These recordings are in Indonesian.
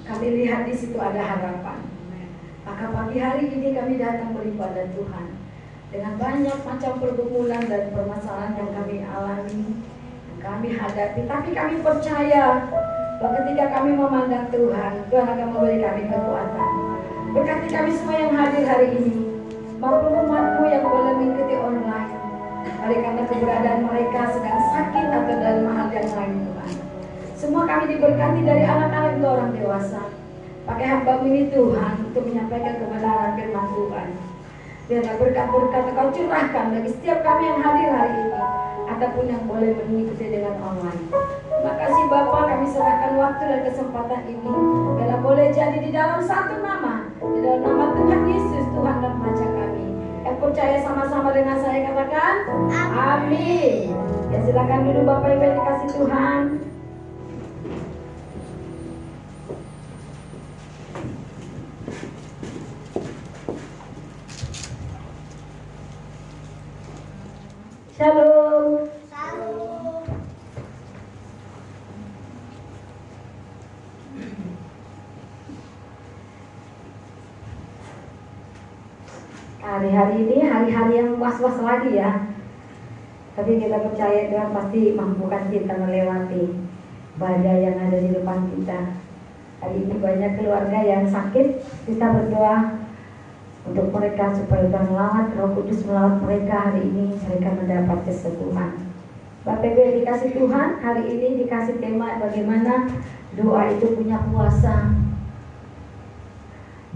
Kami lihat di situ ada harapan. Maka pagi hari ini kami datang beribadah Tuhan dengan banyak macam pergumulan dan permasalahan yang kami alami, yang kami hadapi. Tapi kami percaya bahwa ketika kami memandang Tuhan, Tuhan akan memberi kami kekuatan. Berkati kami semua yang hadir hari ini, maupun umatmu yang boleh mengikuti online. Mari karena keberadaan mereka sedang sakit atau dalam hal yang lain Tuhan. Semua kami diberkati dari anak-anak ke orang dewasa. Pakai hamba ini Tuhan untuk menyampaikan kebenaran firman Tuhan. Biarlah berkat-berkat Engkau curahkan bagi setiap kami yang hadir hari ini, ataupun yang boleh mengikuti dengan online. Terima kasih Bapa, kami serahkan waktu dan kesempatan ini. Biarlah boleh jadi di dalam satu nama, di dalam nama Tuhan Yesus, Tuhan dan Raja kami. Yang percaya sama-sama dengan saya katakan amin. Ya silakan dulu Bapak Ibu yang dikasih Tuhan. Shalom. Shalom. Hari-hari ini hari-hari yang was-was lagi ya. Tapi kita percaya Tuhan pasti mampukan kita melewati badai yang ada di depan kita. Hari ini banyak keluarga yang sakit. Kita berdoa untuk mereka supaya Tuhan melawat, Roh Kudus melawat mereka hari ini, mereka mendapat kesembuhan. Bapak Ibu yang dikasih Tuhan, hari ini dikasih tema bagaimana doa itu punya kuasa.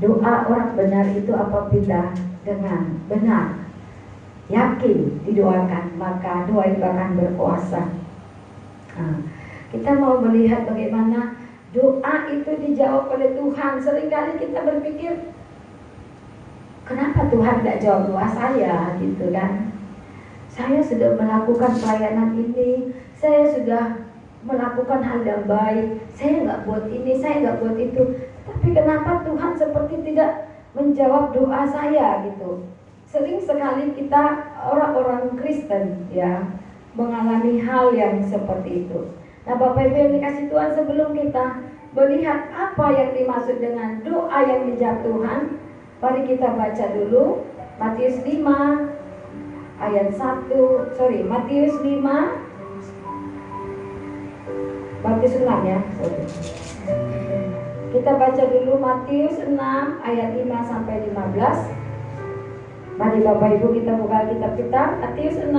Doa orang benar itu apabila dengan benar, yakin didoakan, maka doa itu akan berkuasa. Kita mau melihat bagaimana doa itu dijawab oleh Tuhan. Seringkali kita berpikir, kenapa Tuhan tidak jawab doa saya gitu kan? Saya sudah melakukan pelayanan ini, saya sudah melakukan hal yang baik, saya nggak buat ini, saya nggak buat itu. Tapi kenapa Tuhan seperti tidak menjawab doa saya gitu? Sering sekali kita orang-orang Kristen ya mengalami hal yang seperti itu. Nah Bapak Ibu yang dikasih Tuhan, sebelum kita melihat apa yang dimaksud dengan doa yang dijawab Tuhan, mari kita baca dulu Matius 5 ayat 1, Matius 5 Matius 6 ya. Kita baca dulu Matius 6 ayat 5 sampai 15. Mari Bapak Ibu kita buka kitab kita, Matius 6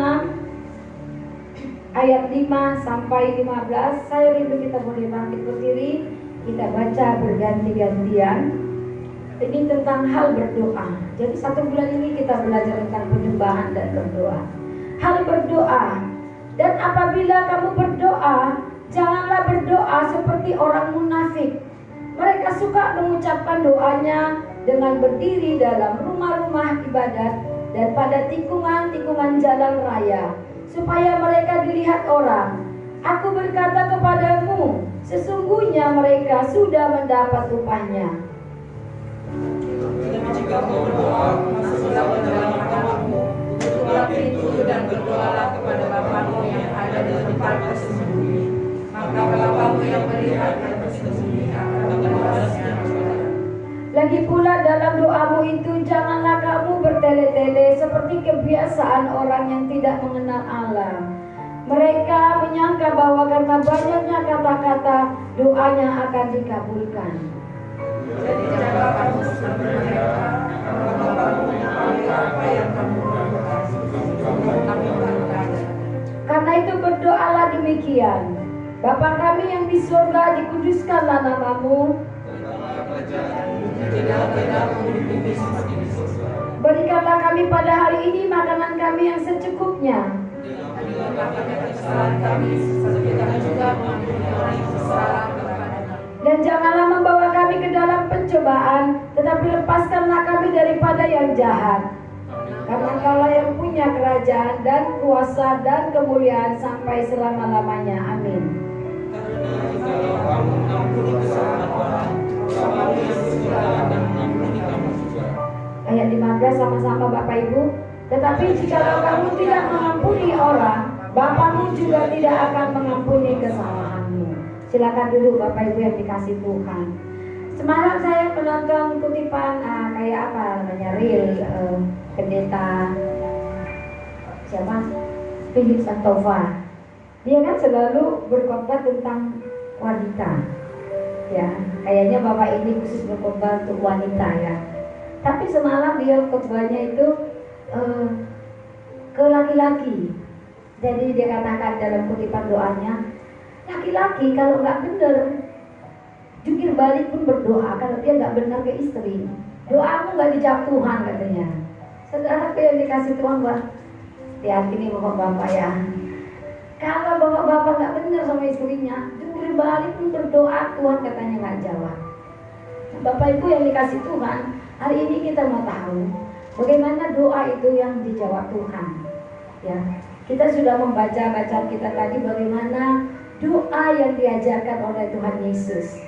ayat 5 sampai 15. Saya rindu kita boleh bangkit berdiri, kita baca berganti-gantian. Ini tentang hal berdoa. Jadi 1 bulan ini kita belajar tentang penyembahan dan berdoa. Hal berdoa. Dan apabila kamu berdoa, janganlah berdoa seperti orang munafik. Mereka suka mengucapkan doanya dengan berdiri dalam rumah-rumah ibadat dan pada tikungan-tikungan jalan raya, supaya mereka dilihat orang. Aku berkata kepadamu, sesungguhnya mereka sudah mendapat upahnya. Jika kau berdoa, masuklah ke dalam kamarmu, tutuplah pintu dan berdoalah kepada Bapamu yang ada di tempat tersembunyi. Maka Bapamu yang melihat yang tersembunyi akan membalasnya kepadamu. Lagi pula dalam doamu itu janganlah kamu bertele-tele seperti kebiasaan orang yang tidak mengenal Allah. Mereka menyangka bahwa karena banyaknya kata-kata doanya akan dikabulkan. Jadi jangan kamu seperti mereka, karena Bapamu yang tahu apa yang kamu lakukan. Karena itu berdoalah demikian: Bapa kami yang di surga, dikuduskanlah namamu. Berikanlah kami pada hari ini makanan kami yang secukupnya. Dan janganlah membawa kami ke dalam pencobaan, tetapi lepaskanlah kami daripada yang jahat. Karena Engkaulah yang punya kerajaan dan kuasa dan kemuliaan sampai selama-lamanya. Amin. Ayat 15 sama-sama Bapak Ibu. Tetapi jikalau kamu tidak mengampuni orang, Bapamu juga tidak akan mengampuni kesalahanmu. Silakan dulu Bapak Ibu yang dikasih Tuhan. Semalam saya menonton kutipan kayak apa namanya reel pendeta siapa Philip Santova. Dia kan selalu berkhotbah tentang wanita, ya. Kayaknya bapak ini khusus berkhotbah untuk wanita ya. Tapi semalam dia khotbahnya itu ke laki-laki. Jadi dia katakan dalam kutipan doanya, laki-laki kalau nggak benar jungkir balik pun berdoa kalau dia nggak benar ke istri. Doamu nggak dijawab Tuhan katanya. Saudara yang dikasih Tuhan, Mbak, hati-hati nih bapak-bapak ya. Kalau bapak-bapak nggak benar sama istrinya, jungkir balik pun berdoa, Tuhan katanya nggak jawab. Bapak Ibu yang dikasih Tuhan, hari ini kita mau tahu bagaimana doa itu yang dijawab Tuhan. Ya, kita sudah membaca bacaan kita tadi bagaimana doa yang diajarkan oleh Tuhan Yesus.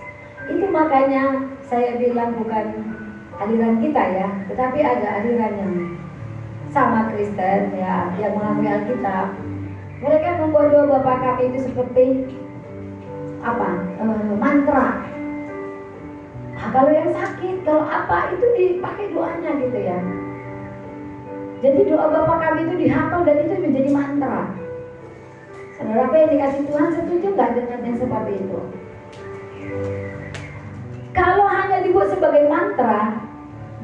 Itu makanya saya bilang bukan aliran kita ya, tetapi ada aliran yang sama Kristen ya, yang mengakui Alkitab. Mereka membuat doa Bapa Kami itu seperti apa? Mantra. Kalau yang sakit, kalau apa itu dipakai doanya gitu ya. Jadi doa Bapa Kami itu dihafal dan itu menjadi mantra. Saudara apa yang dikasih Tuhan, setuju nggak dengan yang seperti itu? Kalau hanya dibuat sebagai mantra,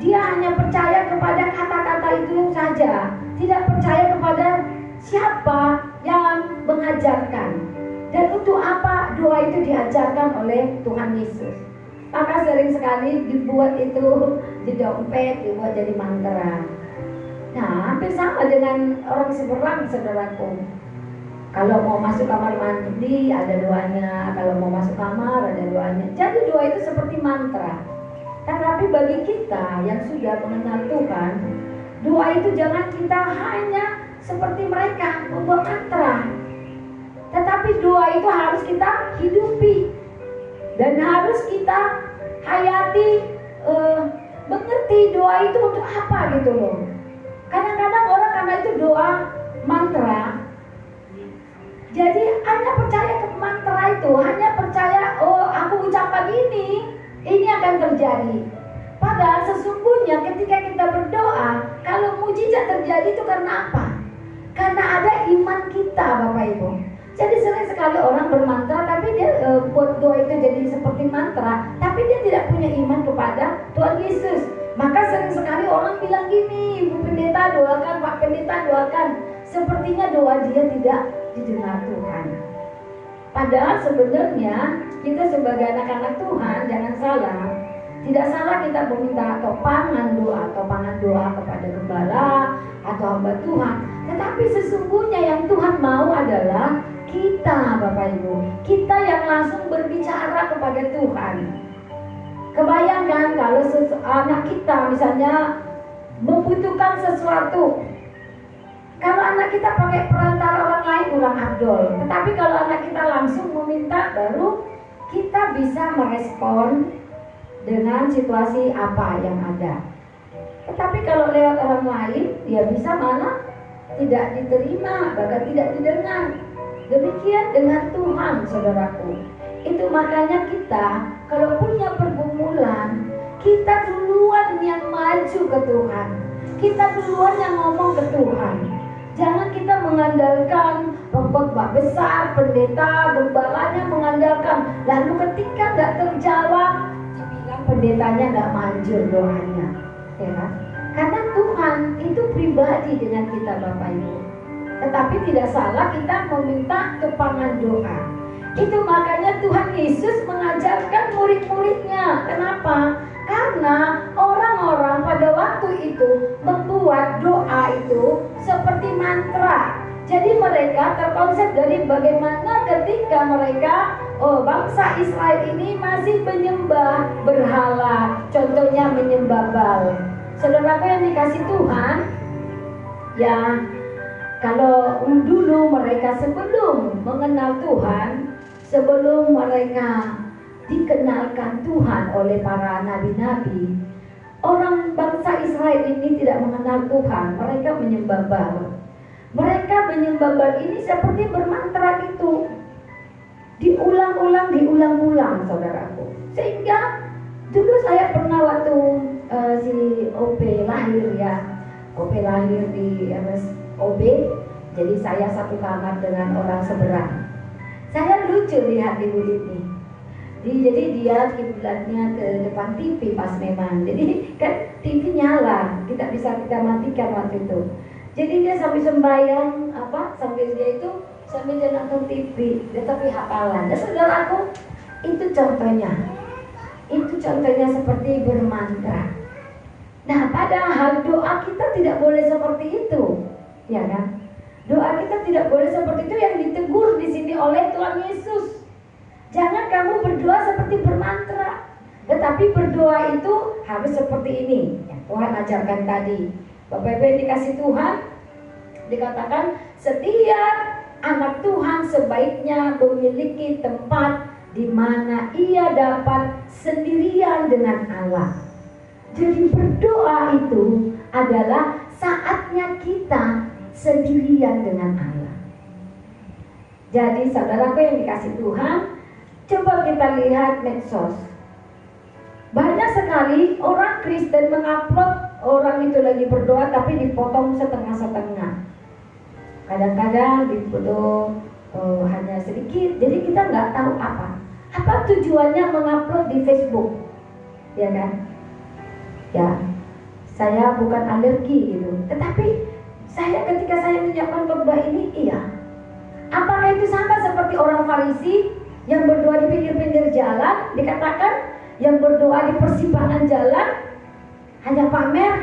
dia hanya percaya kepada kata-kata itu saja, tidak percaya kepada siapa yang mengajarkan dan untuk apa doa itu diajarkan oleh Tuhan Yesus. Maka sering sekali dibuat itu di dompet, dibuat jadi mantra. Nah, hampir sama dengan orang seberang, saudaraku. Kalau mau masuk kamar mandi ada doanya, kalau mau masuk kamar ada doanya. Jadi doa itu seperti mantra. Tetapi bagi kita yang sudah mengenal Tuhan, doa itu jangan kita hanya seperti mereka membuat mantra. Tetapi doa itu harus kita hidupi dan harus kita hayati, mengerti doa itu untuk apa gitu loh. Kadang-kadang orang karena itu doa mantra, jadi hanya percaya ke mantra itu, hanya percaya oh aku ucapkan ini akan terjadi. Padahal sesungguhnya ketika kita berdoa, kalau mujizat terjadi itu karena apa? Karena ada iman kita, Bapak Ibu. Jadi sering sekali orang bermantra tapi dia buat doa itu jadi seperti mantra, tapi dia tidak punya iman kepada Tuhan Yesus. Maka sering sekali orang bilang gini, Ibu Pendeta doakan, Pak Pendeta doakan. Sepertinya doa dia tidak didengar Tuhan. Padahal sebenarnya kita sebagai anak-anak Tuhan jangan salah. Tidak salah kita meminta topangan doa kepada gembala atau hamba Tuhan. Tetapi sesungguhnya yang Tuhan mau adalah kita, Bapak Ibu, kita yang langsung berbicara kepada Tuhan. Kebayangkan kalau anak kita misalnya membutuhkan sesuatu, kalau anak kita pakai perantara orang lain kurang afdol. Tetapi kalau anak kita langsung meminta, baru kita bisa merespon dengan situasi apa yang ada. Tetapi kalau lewat orang lain, dia bisa malah tidak diterima, bahkan tidak didengar. Demikian dengan Tuhan, saudaraku. Itu makanya kita kalau punya pergumulan, kita duluan yang maju ke Tuhan. Kita duluan yang ngomong ke Tuhan. Jangan kita mengandalkan pengkhotbah besar, pendeta, gembalanya mengandalkan. Lalu ketika nggak terjawab, dibilang pendetanya nggak manjur doanya, ya kan? Karena Tuhan itu pribadi dengan kita, Bapak Ibu. Tetapi tidak salah kita meminta topangan doa. Itu makanya Tuhan Yesus mengajarkan murid-muridnya. Kenapa? Karena orang-orang pada waktu itu membuat doa itu seperti mantra. Jadi mereka terkonsep dari bagaimana ketika mereka bangsa Israel ini masih menyembah berhala. Contohnya menyembah Baal. Saudaraku yang dikasih Tuhan, ya kalau dulu mereka sebelum mengenal Tuhan, sebelum mereka dikenalkan Tuhan oleh para nabi-nabi, orang bangsa Israel ini tidak mengenal Tuhan. Mereka menyembah Baal. Mereka menyembah Baal ini seperti bermantra itu, diulang-ulang, saudaraku. Sehingga pernah waktu si OP lahir ya, OP lahir di OB, jadi saya satu kamar dengan orang seberang. Saya lucu lihat ibu ini. Jadi dia kiblatnya ke depan TV pas memang. Jadi kan TV nyala, kita matikan waktu itu. Jadi dia sambil sembahyang sambil dia nonton TV, tetapi hafalan. Dan saudaraku, itu contohnya seperti bermantra. Nah, padahal doa kita tidak boleh seperti itu, ya kan? Doa kita tidak boleh seperti itu yang ditegur di sini oleh Tuhan Yesus. Jangan kamu berdoa seperti bermantra, tetapi berdoa itu harus seperti ini. Ya, Tuhan ajarkan tadi. Bapak Ibu yang dikasih Tuhan, dikatakan setiap anak Tuhan sebaiknya memiliki tempat di mana ia dapat sendirian dengan Allah. Jadi berdoa itu adalah saatnya kita sendirian dengan Allah. Jadi saudaraku yang dikasih Tuhan, coba kita lihat medsos. Banyak sekali orang Kristen mengupload orang itu lagi berdoa tapi dipotong setengah-setengah. Kadang-kadang dipotong hanya sedikit, jadi kita nggak tahu apa tujuannya mengupload di Facebook, ya kan? Ya, saya bukan alergi gitu, tetapi ketika saya menyiapkan khotbah ini, apakah itu sama seperti orang Farisi yang berdoa di pinggir-pinggir jalan, dikatakan yang berdoa di persimpangan jalan hanya pamer?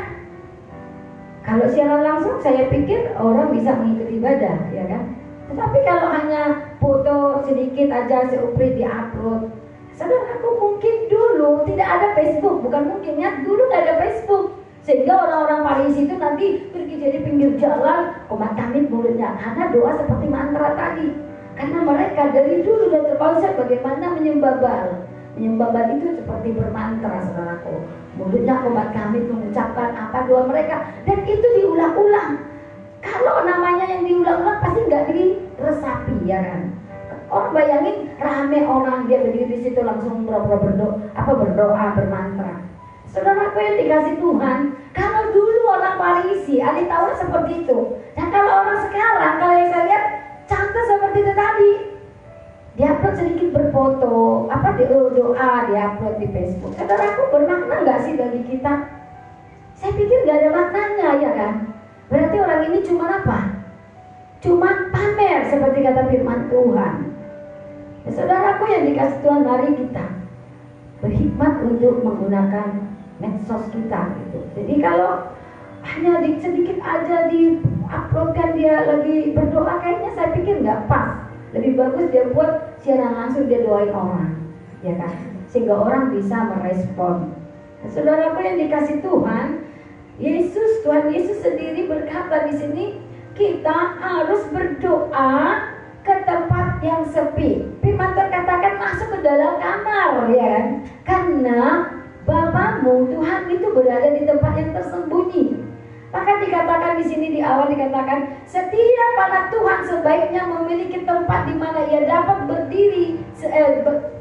Kalau secara langsung saya pikir orang bisa mengikuti ibadah, ya kan? Tetapi kalau hanya foto sedikit aja seuprit di-upload, saudaraku, mungkin dulu tidak ada Facebook, bukan mungkin ya, dulu tidak ada Facebook, sehingga orang-orang Farisi itu nanti pergi jadi pinggir jalan, komat kamit mulutnya, karena doa seperti mantra tadi. Karena mereka dari dulu sudah terkonsep bagaimana menyembah Baal. Menyembah Baal itu seperti bermantra, saudaraku. Mulutnya komat kamit mengucapkan apa doa mereka, dan itu diulang-ulang. Kalau namanya yang diulang-ulang pasti nggak diresapi, ya kan? Orang bayangin rame orang, dia berdiri di situ langsung berdoa, bermantra. Saudaraku yang dikasih Tuhan, kalau dulu orang Farisi, ahli Taurat seperti itu, dan kalau orang sekarang, kalau yang saya lihat contoh seperti itu tadi, diupload sedikit berfoto, doa diupload di Facebook. Saudaraku, bermakna nggak sih bagi kita? Saya pikir nggak ada maknanya, ya kan? Berarti orang ini cuma cuma pamer seperti kata firman Tuhan. Ya, saudaraku yang dikasih Tuhan, mari kita berhikmat untuk menggunakan medsos kita gitu. Jadi kalau hanya sedikit aja di-uploadkan dia lagi berdoa, kayaknya saya pikir nggak pas. Lebih bagus dia buat siaran langsung, dia doain orang, ya kan? Sehingga orang bisa merespon. Nah, saudaraku yang dikasih Tuhan, Tuhan Yesus sendiri berkata di sini, kita harus berdoa ke tempat yang sepi. Firman Tuhan katakan masuk ke dalam kamar, ya kan? Karena Bapamu Tuhan itu berada di tempat yang tersembunyi. Maka dikatakan di sini di awal dikatakan setiap anak Tuhan sebaiknya memiliki tempat di mana ia dapat berdiri,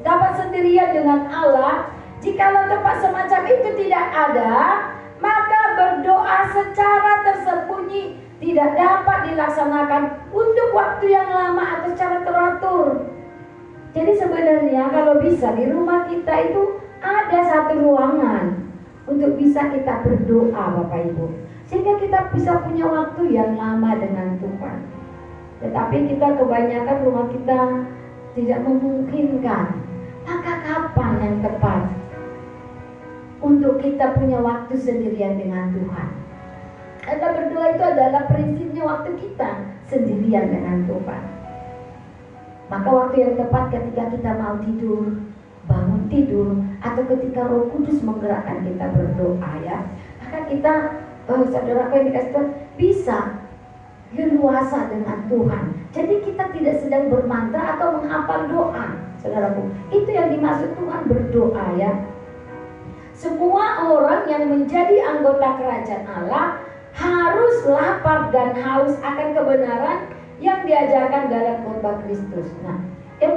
dapat sendirian dengan Allah. Jikalau tempat semacam itu tidak ada, maka berdoa secara tersembunyi tidak dapat dilaksanakan untuk waktu yang lama atau secara teratur. Jadi sebenarnya kalau bisa di rumah kita itu ada satu ruangan untuk bisa kita berdoa, Bapak Ibu, sehingga kita bisa punya waktu yang lama dengan Tuhan. Tetapi kita kebanyakan rumah kita tidak memungkinkan. Maka kapan yang tepat untuk kita punya waktu sendirian dengan Tuhan? Karena berdoa itu adalah prinsipnya waktu kita sendirian dengan Tuhan. Maka waktu yang tepat ketika kita mau tidur, bangun tidur, atau ketika Roh Kudus menggerakkan kita berdoa, ya, maka kita, saudaraku yang dikasih Tuhan, bisa leluasa dengan Tuhan. Jadi kita tidak sedang bermantra atau menghafal doa, saudaraku. Itu yang dimaksud Tuhan berdoa, ya. Semua orang yang menjadi anggota kerajaan Allah harus lapar dan haus akan kebenaran yang diajarkan dalam khotbah Kristus. Nah,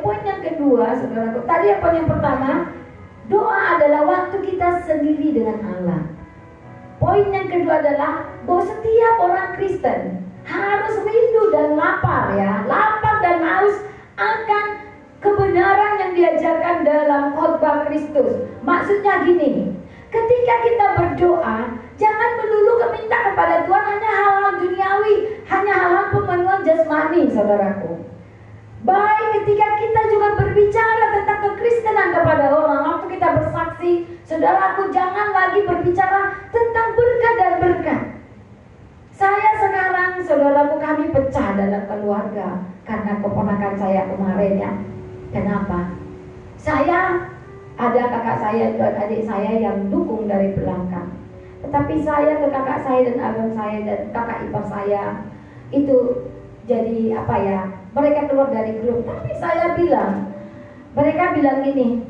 poin yang kedua, saudaraku, tadi poin yang pertama, doa adalah waktu kita kita sendiri dengan Allah. Poin yang kedua adalah bahwa setiap orang Kristen harus rindu dan lapar ya, lapar dan haus akan kebenaran yang diajarkan dalam khotbah Kristus. Maksudnya gini, ketika kita berdoa, jangan melulu minta kepada Tuhan hanya hal-hal duniawi, hanya hal-hal pemenuhan jasmani, saudaraku. Baik ketika kita juga berbicara tentang kekristenan kepada orang, waktu kita bersaksi, saudaraku, jangan lagi berbicara tentang berkat dan berkat. Saya sekarang, saudaraku, kami pecah dalam keluarga karena keponakan saya kemarin ya. Kenapa? Saya ada kakak saya dan adik saya yang dukung dari belakang. Tetapi saya ke kakak saya dan abang saya dan kakak ipar saya itu jadi apa ya? Mereka keluar dari grup. Tapi saya bilang, mereka bilang gini,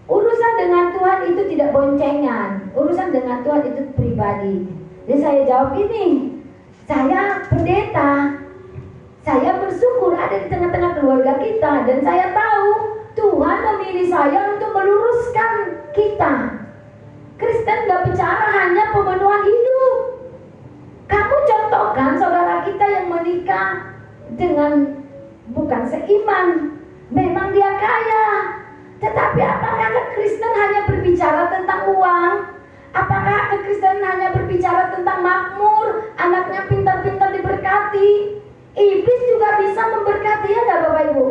urusan dengan Tuhan itu tidak boncengan, urusan dengan Tuhan itu pribadi. Jadi saya jawab gini, saya pendeta, saya bersyukur ada di tengah-tengah keluarga kita, dan saya tahu Tuhan memilih saya untuk meluruskan kita. Kristen gak bicara hanya pemenuhan hidup. Kamu contohkan saudara kita yang menikah dengan bukan seiman, memang dia kaya, tetapi apakah Kristen hanya berbicara tentang uang? Apakah Kristen hanya berbicara tentang makmur, anaknya pintar-pintar diberkati? Iblis juga bisa memberkati, ya gak Bapak Ibu?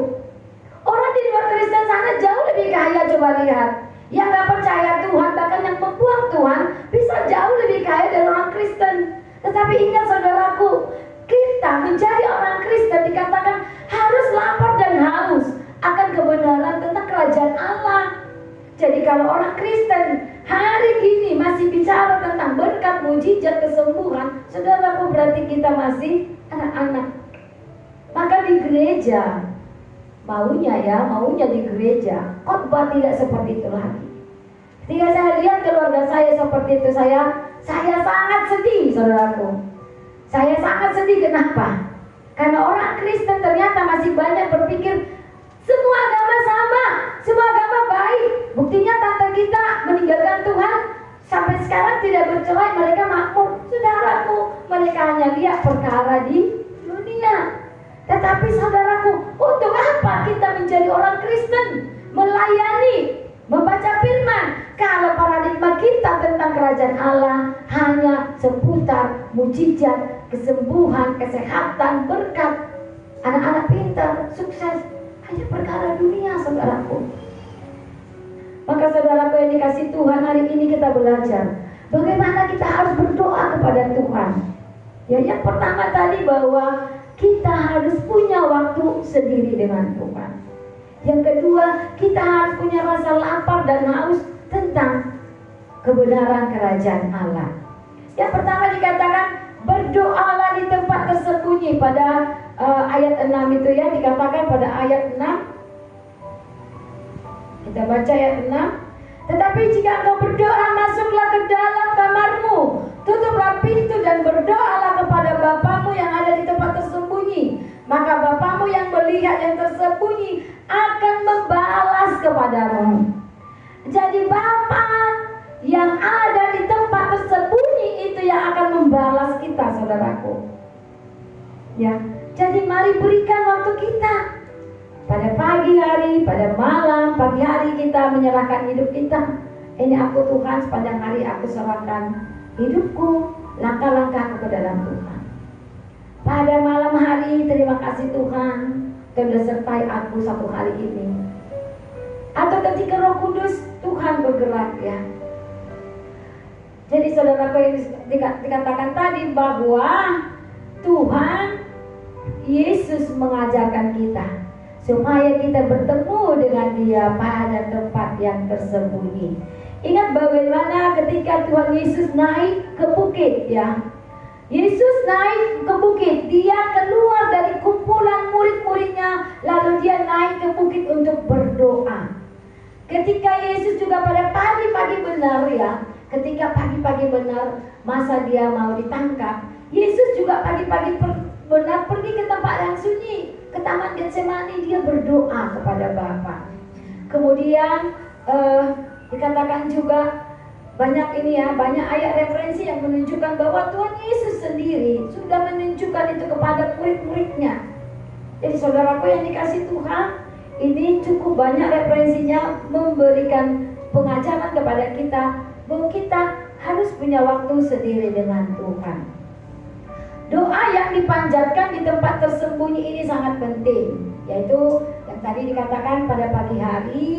Orang di luar Kristen sana jauh lebih kaya, coba lihat. Yang gak percaya Tuhan, bahkan yang membuang Tuhan, bisa jauh lebih kaya dari orang Kristen. Tetapi ingat saudaraku, kita menjadi orang Kristen dikatakan harus lapar dan haus akan kebenaran tentang kerajaan Allah. Jadi kalau orang Kristen hari ini masih bicara tentang berkat, mujizat, kesembuhan, saudaraku, berarti kita masih anak-anak. Maka di gereja maunya di gereja khotbah tidak seperti itu lagi. Ketika saya lihat keluarga saya seperti itu, saya sangat sedih, saudaraku. Saya sangat sedih. Kenapa? Karena orang Kristen ternyata masih banyak berpikir semua agama sama, semua agama baik. Buktinya tante kita meninggalkan Tuhan sampai sekarang tidak bercerai, mereka makmur. Saudaraku, mereka hanya lihat perkara di dunia. Tetapi saudaraku, untuk apa kita menjadi orang Kristen? Melayani, membaca firman, kalau paradigma kita tentang kerajaan Allah hanya seputar mujizat, kesembuhan, kesehatan, berkat, anak-anak pintar, sukses, hanya perkara dunia, saudaraku. Maka saudaraku yang dikasih Tuhan, hari ini kita belajar bagaimana kita harus berdoa kepada Tuhan. Ya, yang pertama tadi bahwa kita harus punya waktu sendiri dengan Tuhan. Yang kedua, kita harus punya rasa lapar dan haus tentang kebenaran kerajaan Allah. Yang pertama dikatakan berdoalah di tempat tersembunyi pada ayat 6 itu ya, dikatakan pada ayat 6. Kita baca ayat 6. Tetapi jika engkau berdoa, masuklah ke dalam kamarmu, tutuplah pintu dan berdoalah kepada Bapamu yang ada di tempat tersembunyi. Maka Bapamu yang melihat yang tersembunyi akan membalas kepadamu. Jadi Bapa yang ada di tempat tersembunyi itu yang akan membalas kita, saudaraku. Ya, jadi mari berikan waktu kita. Pada pagi hari, pada malam, pagi hari kita menyerahkan hidup kita. Ini aku Tuhan, sepanjang hari aku serahkan hidupku, langkah-langkahku ke dalam Tuhan. Pada malam hari, terima kasih Tuhan, Tuhan sertai aku satu hari ini. Atau ketika Roh Kudus Tuhan bergerak ya. Jadi saudaraku yang dikatakan tadi bahwa Tuhan Yesus mengajarkan kita supaya kita bertemu dengan Dia pada tempat yang tersembunyi. Ingat bagaimana ketika Tuhan Yesus naik ke bukit ya. Yesus naik ke bukit, Dia keluar dari kumpulan murid-muridnya, lalu Dia naik ke bukit untuk berdoa. Ketika Yesus juga pada pagi-pagi benar ya, ketika pagi-pagi benar masa Dia mau ditangkap, Yesus juga pagi-pagi benar pergi ke tempat yang sunyi, ke Taman Getsemani, Dia berdoa kepada Bapa. Kemudian Dikatakan juga banyak ayat referensi yang menunjukkan bahwa Tuhan Yesus sendiri sudah menunjukkan itu kepada murid-muridnya. Jadi saudaraku yang dikasih Tuhan, ini cukup banyak referensinya memberikan pengajaran kepada kita bahwa kita harus punya waktu sendiri dengan Tuhan. Doa yang dipanjatkan di tempat tersembunyi ini sangat penting, yaitu yang tadi dikatakan pada pagi hari,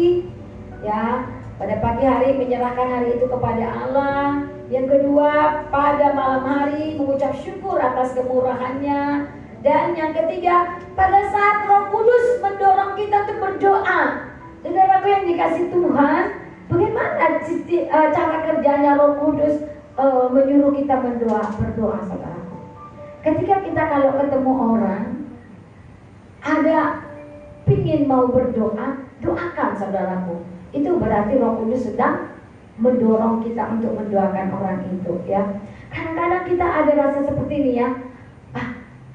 ya, pada pagi hari menyerahkan hari itu kepada Allah. Yang kedua, pada malam hari mengucap syukur atas kemurahannya. Dan yang ketiga, pada saat Roh Kudus mendorong kita untuk berdoa. Saudaraku yang dikasih Tuhan, bagaimana cara kerjanya Roh Kudus menyuruh kita berdoa, saudaraku? Ketika kita kalau ketemu orang, ada pingin mau berdoa, doakan saudaraku. Itu berarti Roh Kudus sedang mendorong kita untuk mendoakan orang itu, ya. Kadang-kadang kita ada rasa seperti ini, ya.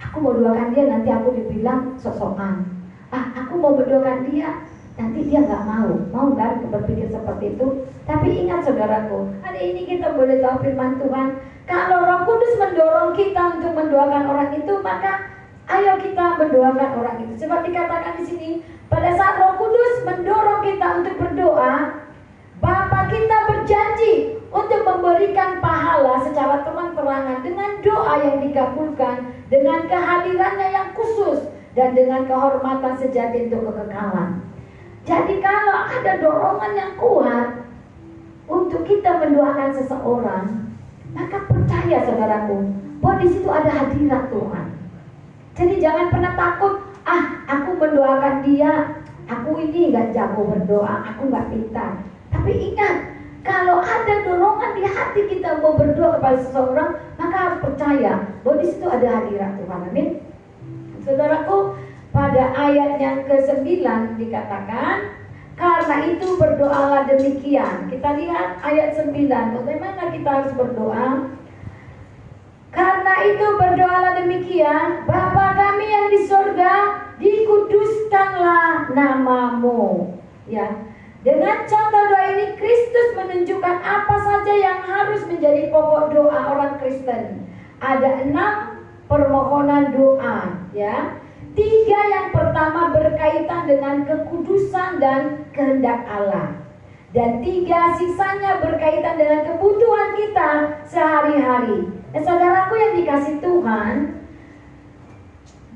Aku mau doakan dia, nanti aku dibilang sok-sokan. Aku mau mendoakan dia, nanti dia nggak mau kan berpikir seperti itu. Tapi ingat saudaraku, hari ini kita boleh tahu firman Tuhan. Kalau Roh Kudus mendorong kita untuk mendoakan orang itu, maka ayo kita mendoakan orang itu. Sebab dikatakan di sini, pada saat Roh Kudus mendorong kita untuk berdoa, Bapa kita berjanji untuk memberikan pahala secara terang-terangan dengan doa yang dikabulkan, dengan kehadirannya yang khusus, dan dengan kehormatan sejati untuk kekekalan. Jadi kalau ada dorongan yang kuat untuk kita mendoakan seseorang, maka percaya saudaraku bahwa di situ ada hadirat Tuhan. Jadi jangan pernah takut, aku mendoakan dia, aku ini nggak jago berdoa, aku nggak pintar. Tapi ingat, kalau ada dorongan di hati kita mau berdoa kepada seseorang, maka harus percaya bahwa di situ ada hadirat Tuhan. Amin. Saudaraku, pada ayat yang ke-9 dikatakan, karena itu berdoalah demikian. Kita lihat ayat 9, bagaimana kita harus berdoa. Karena itu berdoalah demikian, Bapa kami yang di sorga, dikuduskanlah namamu. Ya, dengan contoh doa ini Kristus menunjukkan apa saja yang harus menjadi pokok doa orang Kristen. Ada 6 permohonan doa, ya. 3 yang pertama berkaitan dengan kekudusan dan kehendak Allah. Dan 3 sisanya berkaitan dengan kebutuhan kita sehari-hari. Saudaraku yang dikasih Tuhan,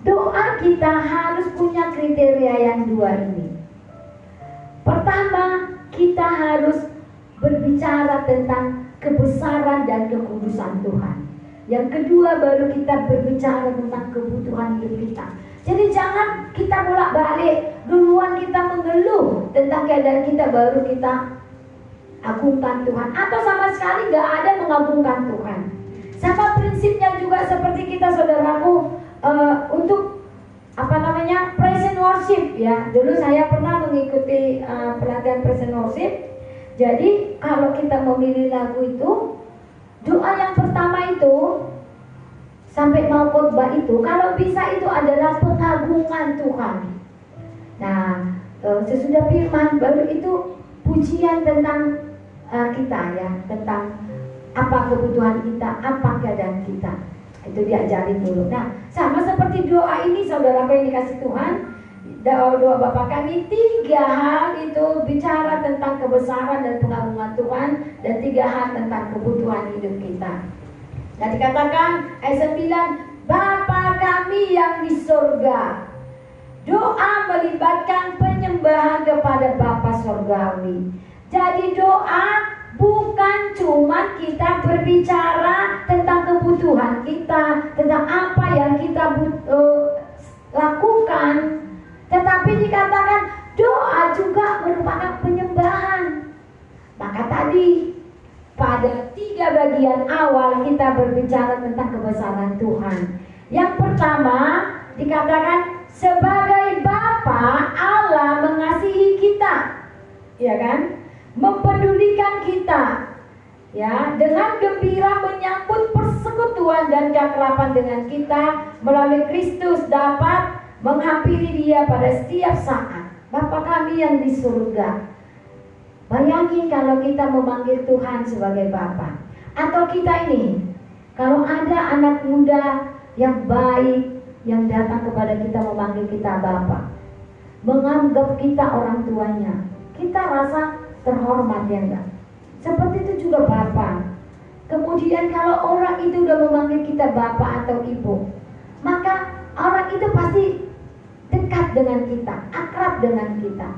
doa kita harus punya kriteria yang 2 ini. Pertama, kita harus berbicara tentang kebesaran dan kekudusan Tuhan. Yang kedua, baru kita berbicara tentang kebutuhan hidup kita. Jadi jangan kita bolak-balik, duluan kita mengeluh tentang keadaan kita, baru kita agungkan Tuhan. Atau sama sekali gak ada mengagungkan Tuhan. Sama prinsipnya juga seperti kita saudaraku, untuk praise and worship, ya. Dulu saya pernah mengikuti pelatihan praise and worship. Jadi kalau kita memilih lagu itu, doa yang pertama itu sampai mau khotbah itu, kalau bisa itu adalah pengagungan Tuhan. Nah, sesudah firman baru itu pujian tentang kita, ya, tentang apa kebutuhan kita, apa keadaan kita. Itu diajarin dulu. Nah, sama seperti doa ini saudara yang dikasih Tuhan, doa Bapa kami, 3 hal itu bicara tentang kebesaran dan pengagungan Tuhan, dan 3 hal tentang kebutuhan hidup kita. Nah, dikatakan ayat 9, Bapa kami yang di surga. Doa melibatkan penyembahan kepada Bapa surgawi. Jadi doa bukan cuma kita berbicara tentang kebutuhan kita, tentang apa yang kita lakukan, tetapi dikatakan doa juga merupakan penyembahan. Maka tadi pada 3 bagian awal kita berbicara tentang kebesaran Tuhan. Yang pertama dikatakan sebagai Bapa Allah mengasihi kita, ya kan? Mempedulikan kita, ya, dengan gembira menyambut persekutuan dan keakraban dengan kita melalui Kristus, dapat menghampiri Dia pada setiap saat. Bapa kami yang di surga. Bayangin kalau kita memanggil Tuhan sebagai Bapa. Atau kita ini, kalau ada anak muda yang baik yang datang kepada kita memanggil kita Bapa, menganggap kita orang tuanya, kita rasa terhormat, ya enggak? Seperti itu juga Bapa. Kemudian kalau orang itu udah memanggil kita Bapa atau Ibu, maka orang itu pasti dekat dengan kita, akrab dengan kita.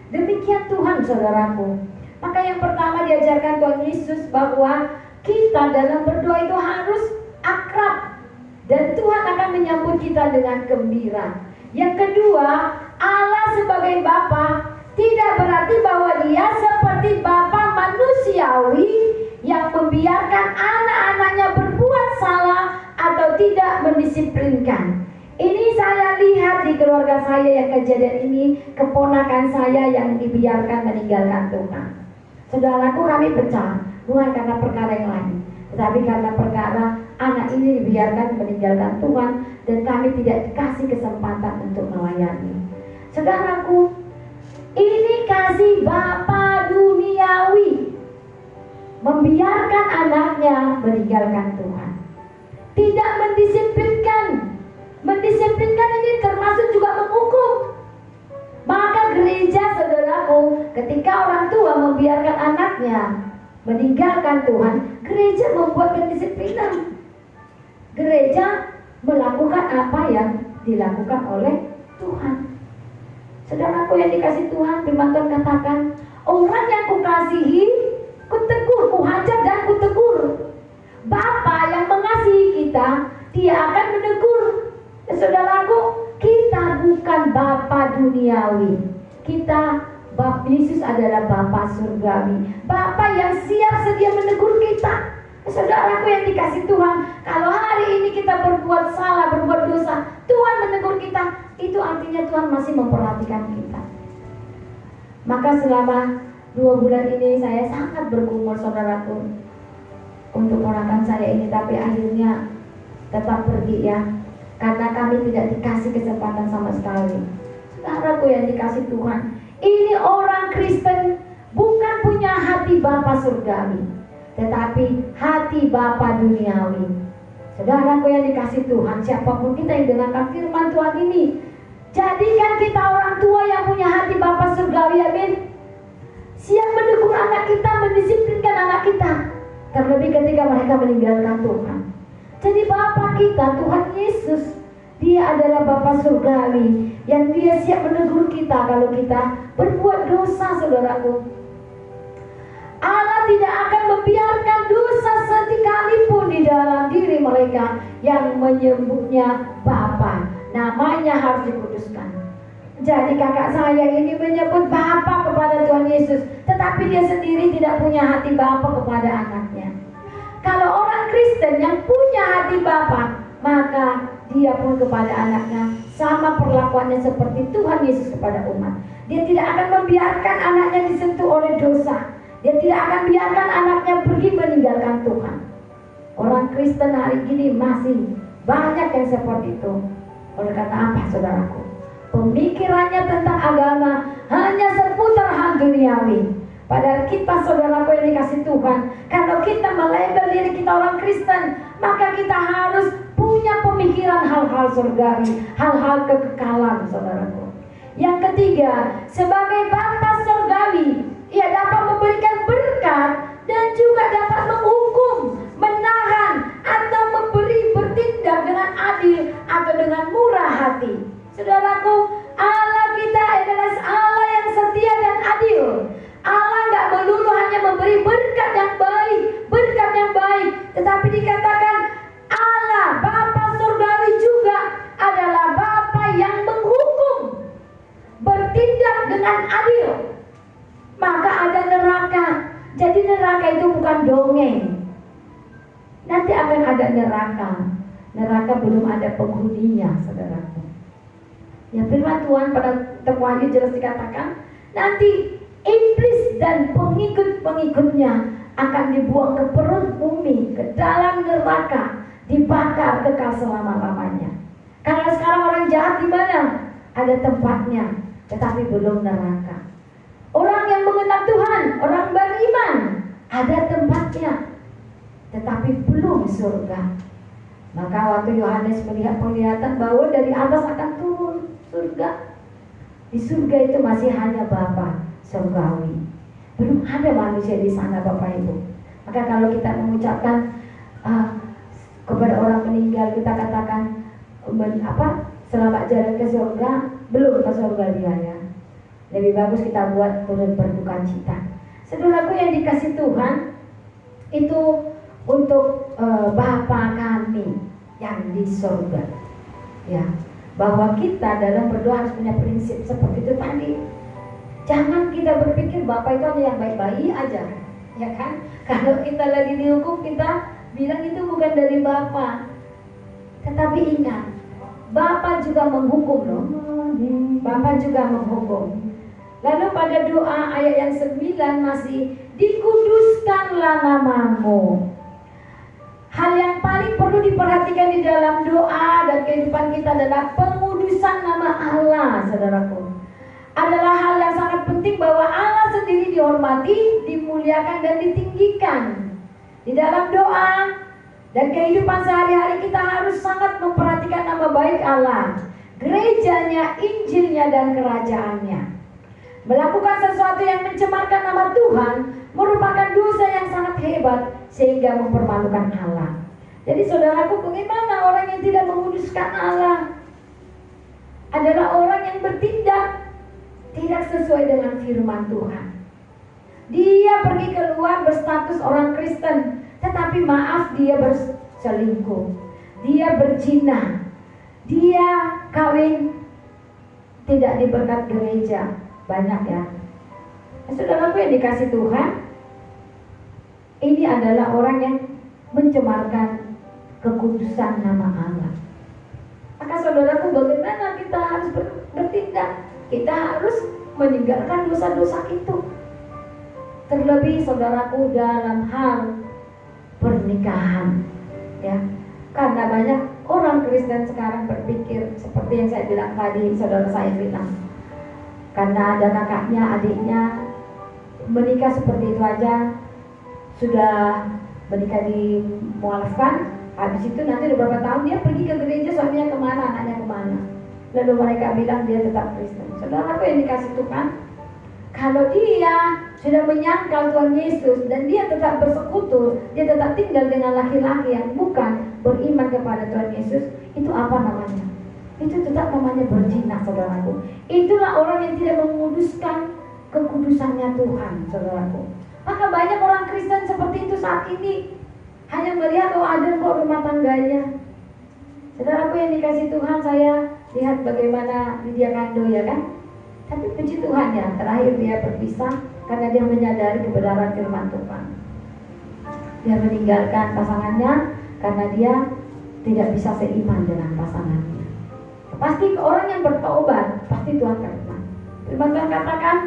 Demikian Tuhan, saudaraku. Maka yang pertama diajarkan Tuhan Yesus bahwa kita dalam berdoa itu harus akrab, dan Tuhan akan menyambut kita dengan gembira. Yang kedua, Allah sebagai Bapa tidak berarti bahwa Dia seperti Bapa manusiawi yang membiarkan anak-anaknya berbuat salah atau tidak mendisiplinkan. Ini saya lihat di keluarga saya yang kejadian ini, keponakan saya yang dibiarkan meninggalkan Tuhan. Saudaraku, kami pecah, bukan karena perkara yang lain, tetapi karena perkara anak ini dibiarkan meninggalkan Tuhan dan kami tidak dikasih kesempatan untuk melayani. Saudaraku, ini kasih Bapa duniawi, membiarkan anaknya meninggalkan Tuhan, tidak mendisiplinkan. Mendisiplinkan ini termasuk juga menghukum. Maka gereja, saudaraku, ketika orang tua membiarkan anaknya meninggalkan Tuhan, gereja membuat pendisiplinan. Gereja melakukan apa yang dilakukan oleh Tuhan. Saudaraku yang dikasih Tuhan, firman Tuhan katakan, orang yang kukasihi, kutegur, kuhajar dan kutegur. Bapa yang mengasihi kita, Dia akan menegur. Saudaraku, kita bukan Bapa duniawi. Kita, Bapa Yesus adalah Bapa surgawi, Bapa yang siap sedia menegur kita. Saudaraku yang dikasih Tuhan, kalau hari ini kita berbuat salah, berbuat dosa, Tuhan menegur kita, itu artinya Tuhan masih memperhatikan kita. Maka selama 2 bulan ini saya sangat bergumul, saudaraku, untuk ponakan saya ini, tapi akhirnya tetap pergi, ya, karena kami tidak dikasih kesempatan sama sekali. Saudaraku yang dikasih Tuhan, ini orang Kristen bukan punya hati Bapa surgawi, tetapi hati Bapa duniawi. Saudaraku yang dikasih Tuhan, siapapun kita yang dengarkan firman Tuhan ini, jadikan kita orang tua yang punya hati Bapa surgawi, amin. Siap menegur anak kita, mendisiplinkan anak kita, terlebih ketika mereka meninggalkan Tuhan. Jadi Bapa kita, Tuhan Yesus, Dia adalah Bapa surgawi yang Dia siap menegur kita kalau kita berbuat dosa, saudaraku. Allah tidak akan membiarkan dosa sekalipun di dalam diri mereka yang menyebutnya Bapa. Namanya harus dikuduskan. Jadi kakak saya ini menyebut Bapa kepada Tuhan Yesus, tetapi dia sendiri tidak punya hati Bapa kepada anaknya. Kalau orang Kristen yang punya hati Bapa, maka dia pun kepada anaknya sama perlakuannya seperti Tuhan Yesus kepada umat. Dia tidak akan membiarkan anaknya disentuh oleh dosa. Dia tidak akan biarkan anaknya pergi meninggalkan Tuhan. Orang Kristen hari ini masih banyak yang seperti itu. Oleh karena apa, saudaraku? Pemikirannya tentang agama hanya seputar hal duniawi. Padahal kita, saudaraku yang dikasih Tuhan, kalau kita melabel diri kita orang Kristen, maka kita harus punya pemikiran hal-hal surgawi, hal-hal kekekalan, saudaraku. Yang ketiga, sebagai Bapa surgawi, Ia dapat memberikan berkat dan juga dapat menghukum, menahan, atau memberi bertindak dengan adil atau dengan murah hati. Saudaraku, Allah kita adalah Allah yang setia dan adil. Allah nggak melulu hanya memberi berkat yang baik, tetapi dikatakan Allah Bapa surgawi juga adalah Bapa yang menghukum, bertindak dengan adil. Maka ada neraka. Jadi neraka itu bukan dongeng. Nanti akan ada neraka. Neraka belum ada penghuninya, saudaraku. Ya, firman Tuhan pada Wahyu jelas dikatakan, nanti iblis dan pengikut-pengikutnya akan dibuang ke perut bumi, ke dalam neraka, dibakar kekal selama-lamanya. Karena sekarang orang jahat di mana? Ada tempatnya, tetapi belum neraka. Orang yang mengenal Tuhan, orang beriman, ada tempatnya, tetapi belum surga. Maka waktu Yohanes melihat penglihatan bahwa dari atas akan turun surga, di surga itu masih hanya Bapa surgawi, belum ada manusia di sana, Bapak Ibu. Maka kalau kita mengucapkan kepada orang meninggal, kita katakan selamat jalan ke surga, belum ke surga dia ya. Lebih bagus kita buat turut berduka cita. Saudaraku yang dikasih Tuhan, itu untuk Bapa kami yang di surga, ya. Bahwa kita dalam berdoa harus punya prinsip seperti itu tadi. Jangan kita berpikir Bapa itu hanya yang baik-baik aja, ya kan? Kalau kita lagi dihukum, kita bilang itu bukan dari Bapa. Tetapi ingat, Bapa juga menghukum loh. Bapa juga menghukum. Lalu pada doa ayat yang 9 masih, dikuduskanlah namamu. Hal yang paling perlu diperhatikan di dalam doa dan kehidupan kita adalah pengudusan nama Allah, saudaraku. Adalah hal yang sangat penting bahwa Allah sendiri dihormati, dimuliakan dan ditinggikan. Di dalam doa dan kehidupan sehari-hari kita harus sangat memperhatikan nama baik Allah, gerejanya, Injilnya dan kerajaannya. Melakukan sesuatu yang mencemarkan nama Tuhan merupakan dosa yang sangat hebat sehingga mempermalukan Allah. Jadi saudaraku, bagaimana orang yang tidak menguduskan Allah? Adalah orang yang bertindak tidak sesuai dengan firman Tuhan. Dia pergi keluar berstatus orang Kristen, tetapi maaf, dia berselingkuh, dia berzina, dia kawin tidak diberkat gereja. Banyak ya. Saudaraku yang dikasih Tuhan, ini adalah orang yang mencemarkan kekudusan nama Allah. Maka saudaraku, bagaimana kita harus bertindak? Kita harus meninggalkan dosa-dosa itu. Terlebih saudaraku dalam hal pernikahan, ya. Karena banyak orang Kristen sekarang berpikir seperti yang saya bilang tadi, saudara saya bilang, karena ada kakaknya, adiknya menikah seperti itu aja, sudah menikah di mualafkan, habis itu nanti beberapa tahun dia pergi ke gereja, suaminya kemana, anaknya kemana, lalu mereka bilang dia tetap Kristen. Saudara aku yang dikasih Tuhan, kalau dia sudah menyangkal Tuhan Yesus dan dia tetap bersekutu, dia tetap tinggal dengan laki-laki yang bukan beriman kepada Tuhan Yesus, itu apa namanya? Itu tetap namanya berzina, saudaraku. Itulah orang yang tidak menguduskan kekudusannya Tuhan, saudaraku. Maka banyak orang Kristen seperti itu saat ini, hanya melihat ada kok rumah tangganya. Saudaraku yang dikasih Tuhan, saya lihat bagaimana Lydia Kando, ya kan? Tapi puji Tuhan ya, terakhir dia berpisah karena dia menyadari kebenaran firman Tuhan. Dia meninggalkan pasangannya karena dia tidak bisa seiman dengan pasangannya. Pasti orang yang bertobat, pasti Tuhan terima. Firman Tuhan katakan,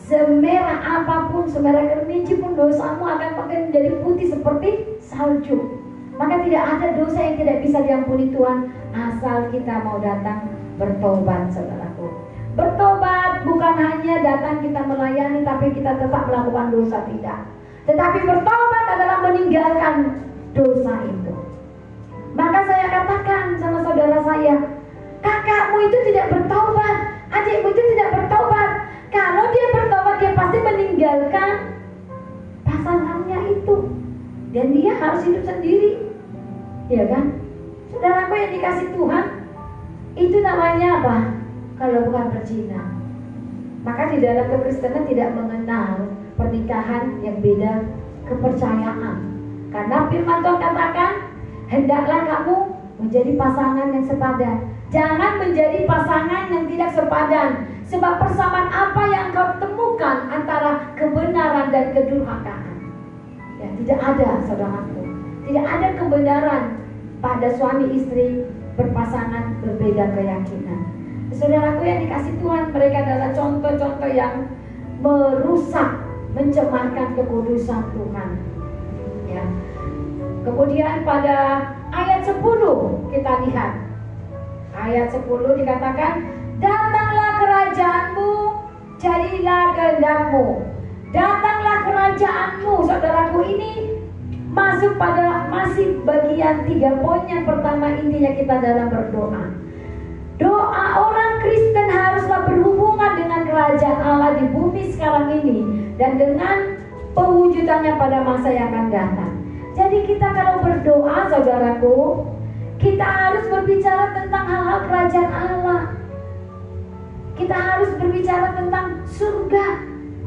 semerah apapun, semerah kerinci pun dosamu akan makin menjadi putih seperti salju. Maka tidak ada dosa yang tidak bisa diampuni Tuhan, asal kita mau datang bertobat, saudaraku. Bertobat bukan hanya datang kita melayani, tapi kita tetap melakukan dosa, tidak. Tetapi bertobat adalah meninggalkan dosa itu. Maka saya katakan sama saudara saya, kakakmu itu tidak bertobat, adikmu itu tidak bertobat. Kalau dia bertobat, dia pasti meninggalkan pasangannya itu, dan dia harus hidup sendiri, ya kan? Saudaraku yang dikasih Tuhan, itu namanya apa? Kalau bukan berzina. Maka di dalam kekristenan tidak mengenal pernikahan yang beda kepercayaan. Karena firman Tuhan katakan, hendaklah kamu menjadi pasangan yang sepadan. Jangan menjadi pasangan yang tidak sepadan. Sebab persamaan apa yang kau temukan antara kebenaran dan kedurhakaan? Ya, tidak ada, saudaraku. Tidak ada kebenaran pada suami istri berpasangan berbeda keyakinan. Saudaraku yang dikasih Tuhan, mereka adalah contoh-contoh yang merusak, mencemarkan kekudusan Tuhan. Ya. Kemudian pada ayat 10 kita lihat. Ayat 10 dikatakan, datanglah kerajaanmu, jadilah kehendak-Mu. Datanglah kerajaan-Mu. Saudaraku, ini masuk pada masih bagian 3 poin yang pertama, intinya kita dalam berdoa. Doa orang Kristen haruslah berhubungan dengan kerajaan Allah di bumi sekarang ini dan dengan pewujudannya pada masa yang akan datang. Jadi kita kalau berdoa, saudaraku, kita harus berbicara tentang hal-hal kerajaan Allah. Kita harus berbicara tentang surga,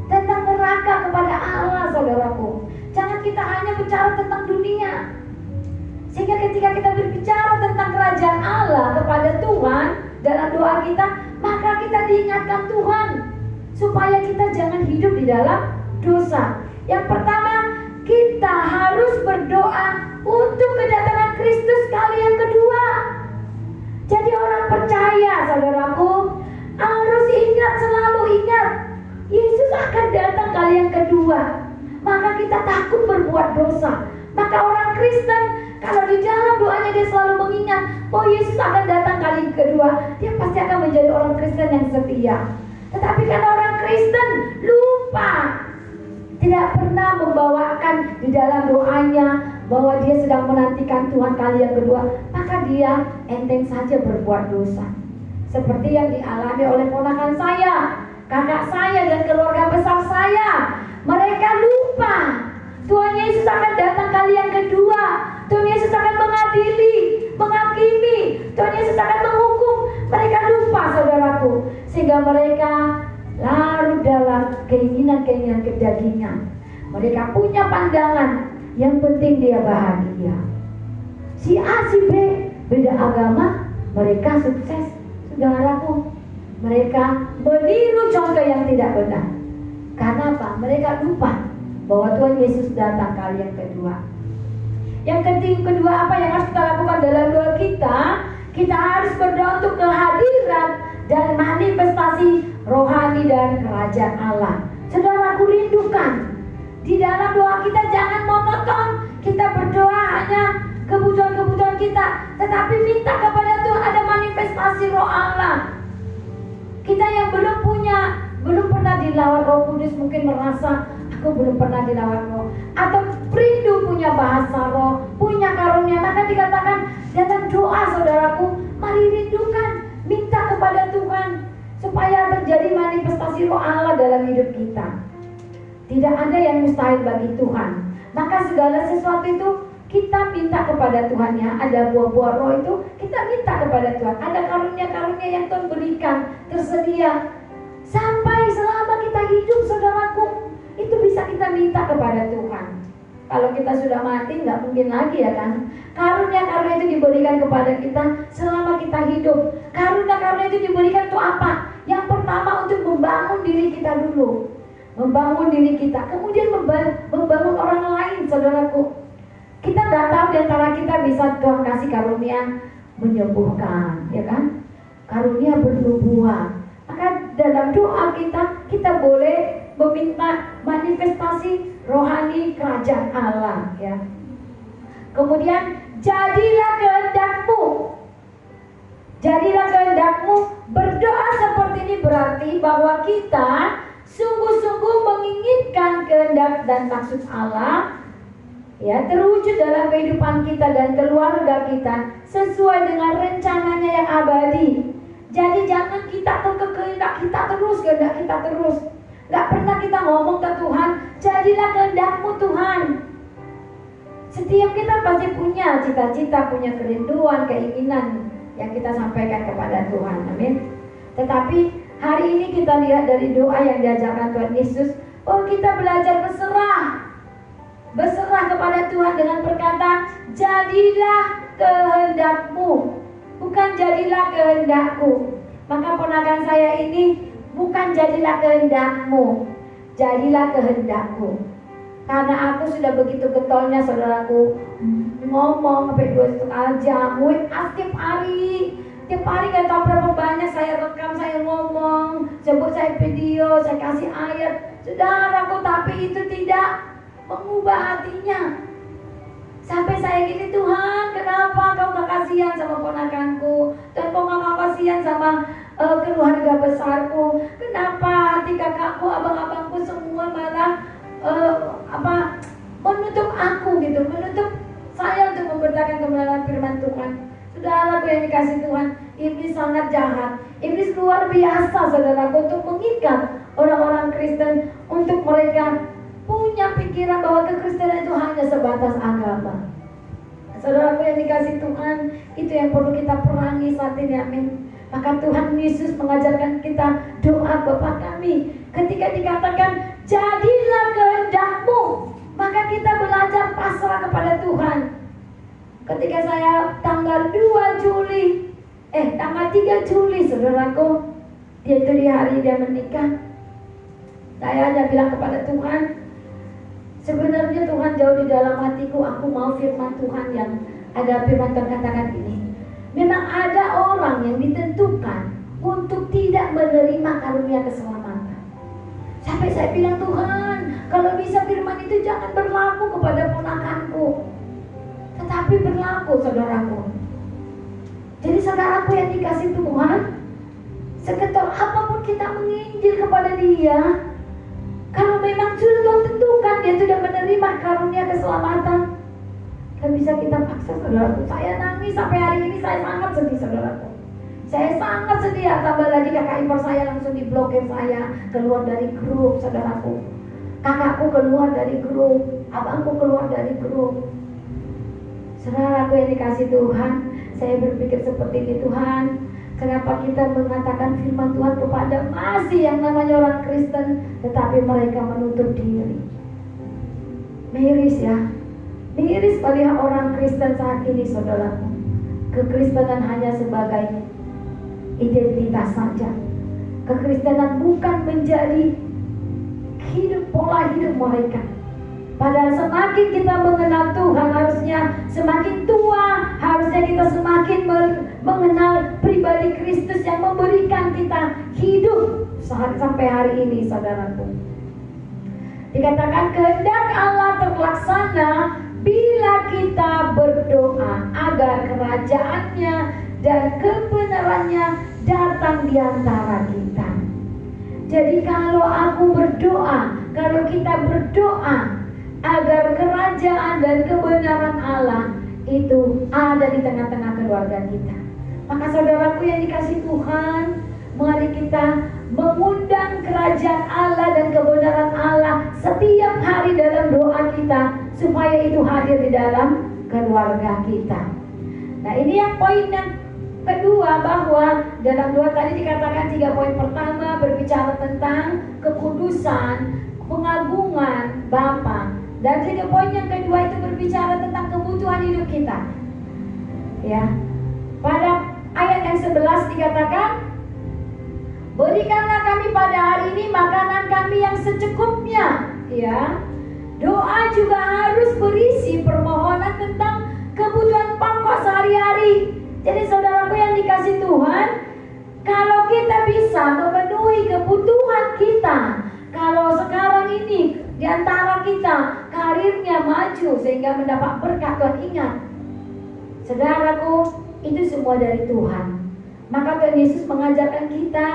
tentang neraka kepada Allah, saudaraku. Jangan kita hanya bicara tentang dunia. Sehingga ketika kita berbicara tentang kerajaan Allah kepada Tuhan dalam doa kita, maka kita diingatkan Tuhan supaya kita jangan hidup di dalam dosa. Yang pertama, kita harus berdoa untuk kedatangan Kristus kali yang kedua. Jadi orang percaya, saudaraku, harus ingat, selalu ingat, Yesus akan datang kali yang kedua. Maka kita takut berbuat dosa. Maka orang Kristen, kalau di dalam doanya dia selalu mengingat bahwa Yesus akan datang kali kedua, dia pasti akan menjadi orang Kristen yang setia. Tetapi karena orang Kristen lupa, tidak pernah membawakan di dalam doanya bahwa dia sedang menantikan Tuhan kali yang kedua, maka dia enteng saja berbuat dosa. Seperti yang dialami oleh ponakan saya, kakak saya, dan keluarga besar saya. Mereka lupa Tuhan Yesus akan datang kali yang kedua. Tuhan Yesus akan mengadili, menghakimi. Tuhan Yesus akan menghukum. Mereka lupa, saudaraku. Sehingga mereka larut dalam keinginan-keinginan kedagingan. Mereka punya pandangan, yang penting dia bahagia. Si A, si B, beda agama, mereka sukses. Saudaraku, mereka meniru contoh yang tidak benar. Karena apa? Mereka lupa bahwa Tuhan Yesus datang kali yang kedua. Yang kedua apa yang harus kita lakukan dalam doa kita? Kita harus berdoa untuk kehadiran dan manifestasi rohani dan kerajaan Allah. Saudaraku, rindukan di dalam doa kita jangan monoton. Kita berdoa hanya kebutuhan-kebutuhan kita, tetapi minta kepada Tuhan ada manifestasi roh Allah. Kita yang belum pernah dilawat Roh Kudus mungkin merasa aku belum pernah dilawat Roh, atau rindu punya bahasa Roh, punya karunia, maka dikatakan dalam doa, saudaraku, mari rindukan, minta kepada Tuhan supaya terjadi manifestasi Roh Allah dalam hidup kita. Tidak ada yang mustahil bagi Tuhan. Maka segala sesuatu itu kita minta kepada Tuhan, ya. Ada buah-buah roh itu kita minta kepada Tuhan. Ada karunia-karunia yang Tuhan berikan tersedia. Sampai selama kita hidup, saudaraku, itu bisa kita minta kepada Tuhan. Kalau kita sudah mati nggak mungkin lagi, ya kan. Karunia-karunia itu diberikan kepada kita selama kita hidup. Karunia-karunia itu diberikan untuk apa? Yang pertama untuk membangun diri kita dulu. Membangun diri kita, kemudian membangun orang lain, saudaraku. Kita nggak tahu di antara kita bisa Tuhan kasih karunia menyembuhkan, ya kan? Karunia bernubuat. Maka dalam doa kita boleh meminta manifestasi rohani kerajaan Allah, ya. Kemudian jadilah kehendak-Mu. Jadilah kehendak-Mu. Berdoa seperti ini berarti bahwa kita sungguh-sungguh menginginkan kehendak dan maksud Allah, ya, terwujud dalam kehidupan kita dan keluarga kita sesuai dengan rencananya yang abadi. Jadi jangan kita kehendak kita terus. Gak pernah kita ngomong ke Tuhan, jadilah kehendak-Mu Tuhan. Setiap kita pasti punya cita-cita, punya kerinduan, keinginan yang kita sampaikan kepada Tuhan. Amin. Tetapi hari ini kita lihat dari doa yang diajarkan Tuhan Yesus, bahwa kita belajar berserah kepada Tuhan dengan berkata, jadilah kehendak-Mu, bukan jadilah kehendak-Ku. Maka ponakan saya ini bukan jadilah kehendak-Mu, jadilah kehendak-Ku. Karena aku sudah begitu getolnya, saudaraku, ngomong sampai 2,5 jam, setiap hari. Tiap hari gak tahu berapa banyak saya rekam, saya ngomong, sebut saya video, saya kasih ayat. Saudaraku, tapi itu tidak mengubah hatinya. Sampai saya gini, Tuhan, kenapa Kau gak kasihan sama ponakanku? Dan Kau gak kasihan sama keluarga besarku? Kenapa hati kakakku, abang-abangku semua malah menutup aku gitu, menutup saya untuk memberitakan kebenaran firman Tuhan. Saudaraku yang dikasih Tuhan, iblis sangat jahat. Iblis luar biasa, saudaraku, untuk mengikat orang-orang Kristen, untuk mereka punya pikiran bahwa kekristenan itu hanya sebatas agama. Saudaraku yang dikasih Tuhan, itu yang perlu kita perangi saat ini, amin. Maka Tuhan Yesus mengajarkan kita doa Bapa kami. Ketika dikatakan jadilah kehendak-Mu, maka kita belajar pasrah kepada Tuhan. Ketika saya tanggal 3 Juli, saudaraku, yaitu di hari dia menikah, saya hanya bilang kepada Tuhan, sebenarnya Tuhan jauh di dalam hatiku, aku mau firman Tuhan yang ada firman Tuhan katakan ini. Memang ada orang yang ditentukan untuk tidak menerima karunia keselamatan. Sampai saya bilang, Tuhan, kalau bisa firman itu jangan berlaku kepada ponakanku, tetapi berlaku, saudaraku. Jadi saudaraku yang dikasih Tuhan, seketor apapun kita menginjil kepada dia, kalau memang sudah Tuhan tentukan dia sudah menerima karunia keselamatan, gak bisa kita paksa, saudaraku. Saya nangis sampai hari ini, saya sangat sedih, saudaraku. Saya sangat sedih, tambah lagi kakak ipar saya langsung diblokir saya, keluar dari grup, saudaraku. Kakakku keluar dari grup, abangku keluar dari grup. Saudaraku yang dikasih Tuhan, saya berpikir seperti ini, Tuhan, kenapa kita mengatakan firman Tuhan kepada masih yang namanya orang Kristen, tetapi mereka menutup diri. Miris ya, miris melihat orang Kristen saat ini, saudaraku. Kekristenan hanya sebagai identitas saja. Kekristenan bukan menjadi pola hidup mereka. Padahal semakin kita mengenal Tuhan, harusnya semakin tua, harusnya kita semakin mengenal pribadi Kristus yang memberikan kita hidup sampai hari ini, saudaraku. Dikatakan kehendak Allah terlaksana bila kita berdoa agar kerajaannya dan kebenarannya datang di antara kita. Jadi kalau aku berdoa, kalau kita berdoa agar kerajaan dan kebenaran Allah itu ada di tengah-tengah keluarga kita, maka saudaraku yang dikasih Tuhan, mari kita mengundang kerajaan Allah dan kebenaran Allah setiap hari dalam doa kita, supaya itu hadir di dalam keluarga kita. Nah, ini yang poin yang kedua, bahwa dalam doa tadi dikatakan 3 poin pertama berbicara tentang kekudusan, pengagungan Bapa. Dan 3 poin yang kedua itu berbicara tentang kebutuhan hidup kita. Ya. Pada ayat yang 11 dikatakan, berikanlah kami pada hari ini makanan kami yang secukupnya. Ya. Doa juga harus berisi permohonan tentang kebutuhan pokok sehari-hari. Jadi saudaraku yang dikasih Tuhan, kalau kita bisa memenuhi kebutuhan kita, kalau sekarang ini di antara kita karirnya maju sehingga mendapat berkat, Tuhan ingat, saudaraku, itu semua dari Tuhan. Maka Tuhan Yesus mengajarkan kita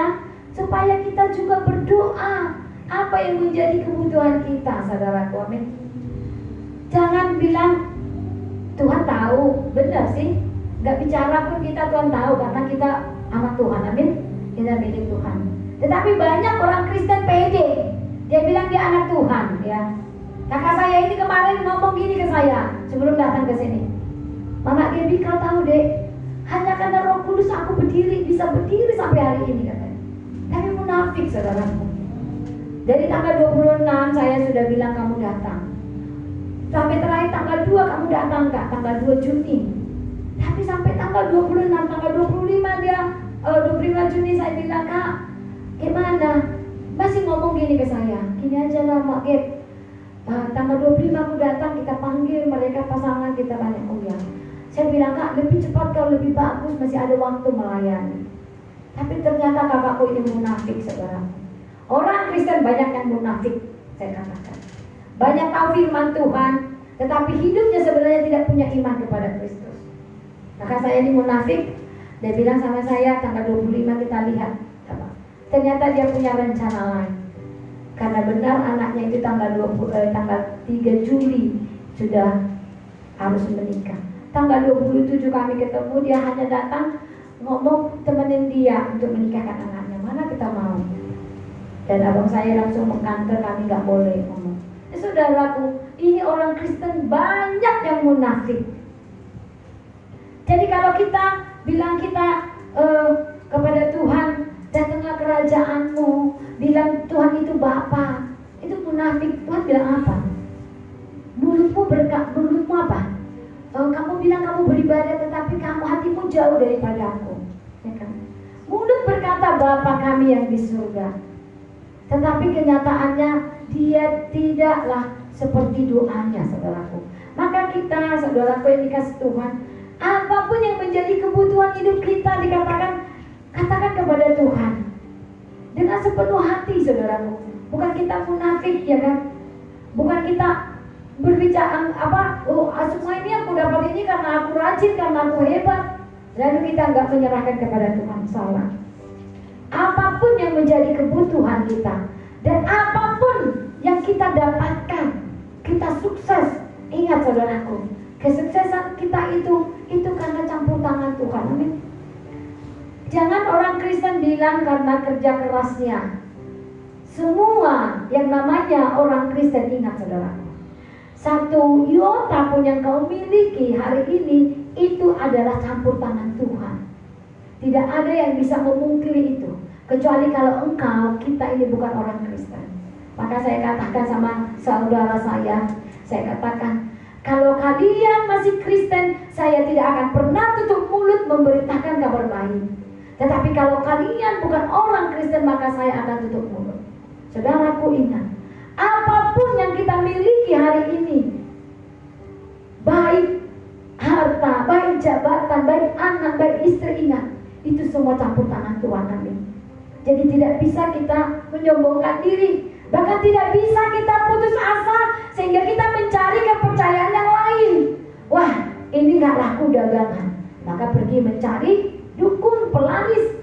supaya kita juga berdoa apa yang menjadi kebutuhan kita, saudaraku, amin. Jangan bilang Tuhan tahu, benar sih, gak bicara pun kita Tuhan tahu, karena kita anak Tuhan, amin. Kita milik Tuhan. Tetapi banyak orang Kristen pede, dia bilang dia anak Tuhan, ya. Kakak saya ini kemarin ngomong gini ke saya sebelum datang ke sini, Mama Gaby, kau tahu dek, hanya karena Roh Kudus aku bisa berdiri sampai hari ini, katanya. Tapi munafik, saudaraku. Dari tanggal 26 saya sudah bilang kamu datang, sampai terakhir tanggal 2 kamu datang Kak, tanggal 2 Juni. Tapi sampai tanggal 26, tanggal 25 dia 25 Juni saya bilang, Kak, gimana? Masih ngomong gini ke saya, gini aja lah Mak Gep, tanggal 25 aku datang, kita panggil mereka pasangan, kita tanya. Oh ya, saya bilang, Kak, lebih cepat kalau lebih bagus, masih ada waktu melayani. Tapi ternyata kakakku ini munafik, saudara. Orang Kristen banyak yang munafik, saya katakan. Banyak tahu firman Tuhan, tetapi hidupnya sebenarnya tidak punya iman kepada Kristus. Kakak saya ini munafik, Dia bilang sama saya tanggal 25 kita lihat. Ternyata dia punya rencana lain. Karena benar anaknya itu tanggal 3 Juli sudah harus menikah. Tanggal 27 kami ketemu, dia hanya datang ngomong temenin dia untuk menikahkan anaknya. Mana kita mau? Dan abang saya langsung mengkantor, kami gak boleh ngomong. Saudaraku, ini orang Kristen banyak yang munafik. Jadi kalau kita bilang kita kepada Tuhan, datanglah kerajaanmu, bilang Tuhan itu Bapa, itu munafik. Tuhan bilang apa? Mulutmu apa? Kamu bilang kamu beribadah, tetapi hatimu jauh daripada aku, ya kan? Mulut berkata Bapa kami yang di surga, tetapi kenyataannya dia tidaklah seperti doanya, saudaraku. Maka kita, saudaraku yang dikasih Tuhan, apapun yang menjadi kebutuhan hidup kita, katakan kepada Tuhan dengan sepenuh hati, saudaraku. Bukan kita munafik, ya kan? Bukan kita berbicara semua ini aku dapat ini karena aku rajin, karena aku hebat, lalu kita enggak menyerahkan kepada Tuhan. Salah. Apapun yang menjadi kebutuhan kita dan apapun yang kita dapatkan, kita sukses. Ingat saudaraku, kesuksesan kita itu karena campur tangan Tuhan. Amin. Jangan orang Kristen bilang karena kerja kerasnya. Semua yang namanya orang Kristen, ingat saudaraku, satu iota pun yang kau miliki hari ini itu adalah campur tangan Tuhan. Tidak ada yang bisa memungkiri itu, kecuali kalau kita ini bukan orang Kristen. Maka saya katakan sama saudara saya katakan, kalau kalian masih Kristen, saya tidak akan pernah tutup mulut memberitakan kabar baik. Tetapi kalau kalian bukan orang Kristen, maka saya akan tutup mulut. Saudaraku, ingat, apapun yang kita miliki hari ini, baik harta, baik jabatan, baik anak, baik istri, ingat, itu semua campur tangan Tuhan. Amin. Jadi tidak bisa kita menyombongkan diri, bahkan tidak bisa kita putus asa sehingga kita mencari kepercayaan yang lain. Wah, ini gak laku dagangan, maka pergi mencari dukun, pelaris.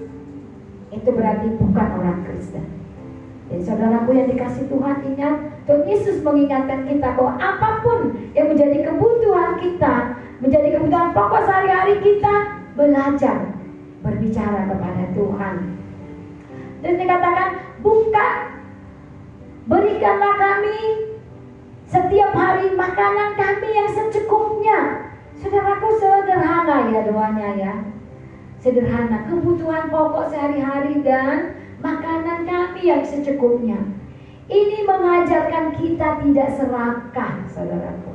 Itu berarti bukan orang Kristen. Jadi saudaraku yang dikasih Tuhan, ingat, Tuhan Yesus mengingatkan kita bahwa apapun yang menjadi kebutuhan kita, menjadi kebutuhan pokok sehari-hari kita, belajar berbicara kepada Tuhan. Dan dikatakan, berikanlah kami setiap hari makanan kami yang secukupnya. Saudaraku, sederhana ya doanya ya. Sederhana, kebutuhan pokok sehari-hari dan makanan kami yang secukupnya. Ini mengajarkan kita tidak serakah, saudaraku.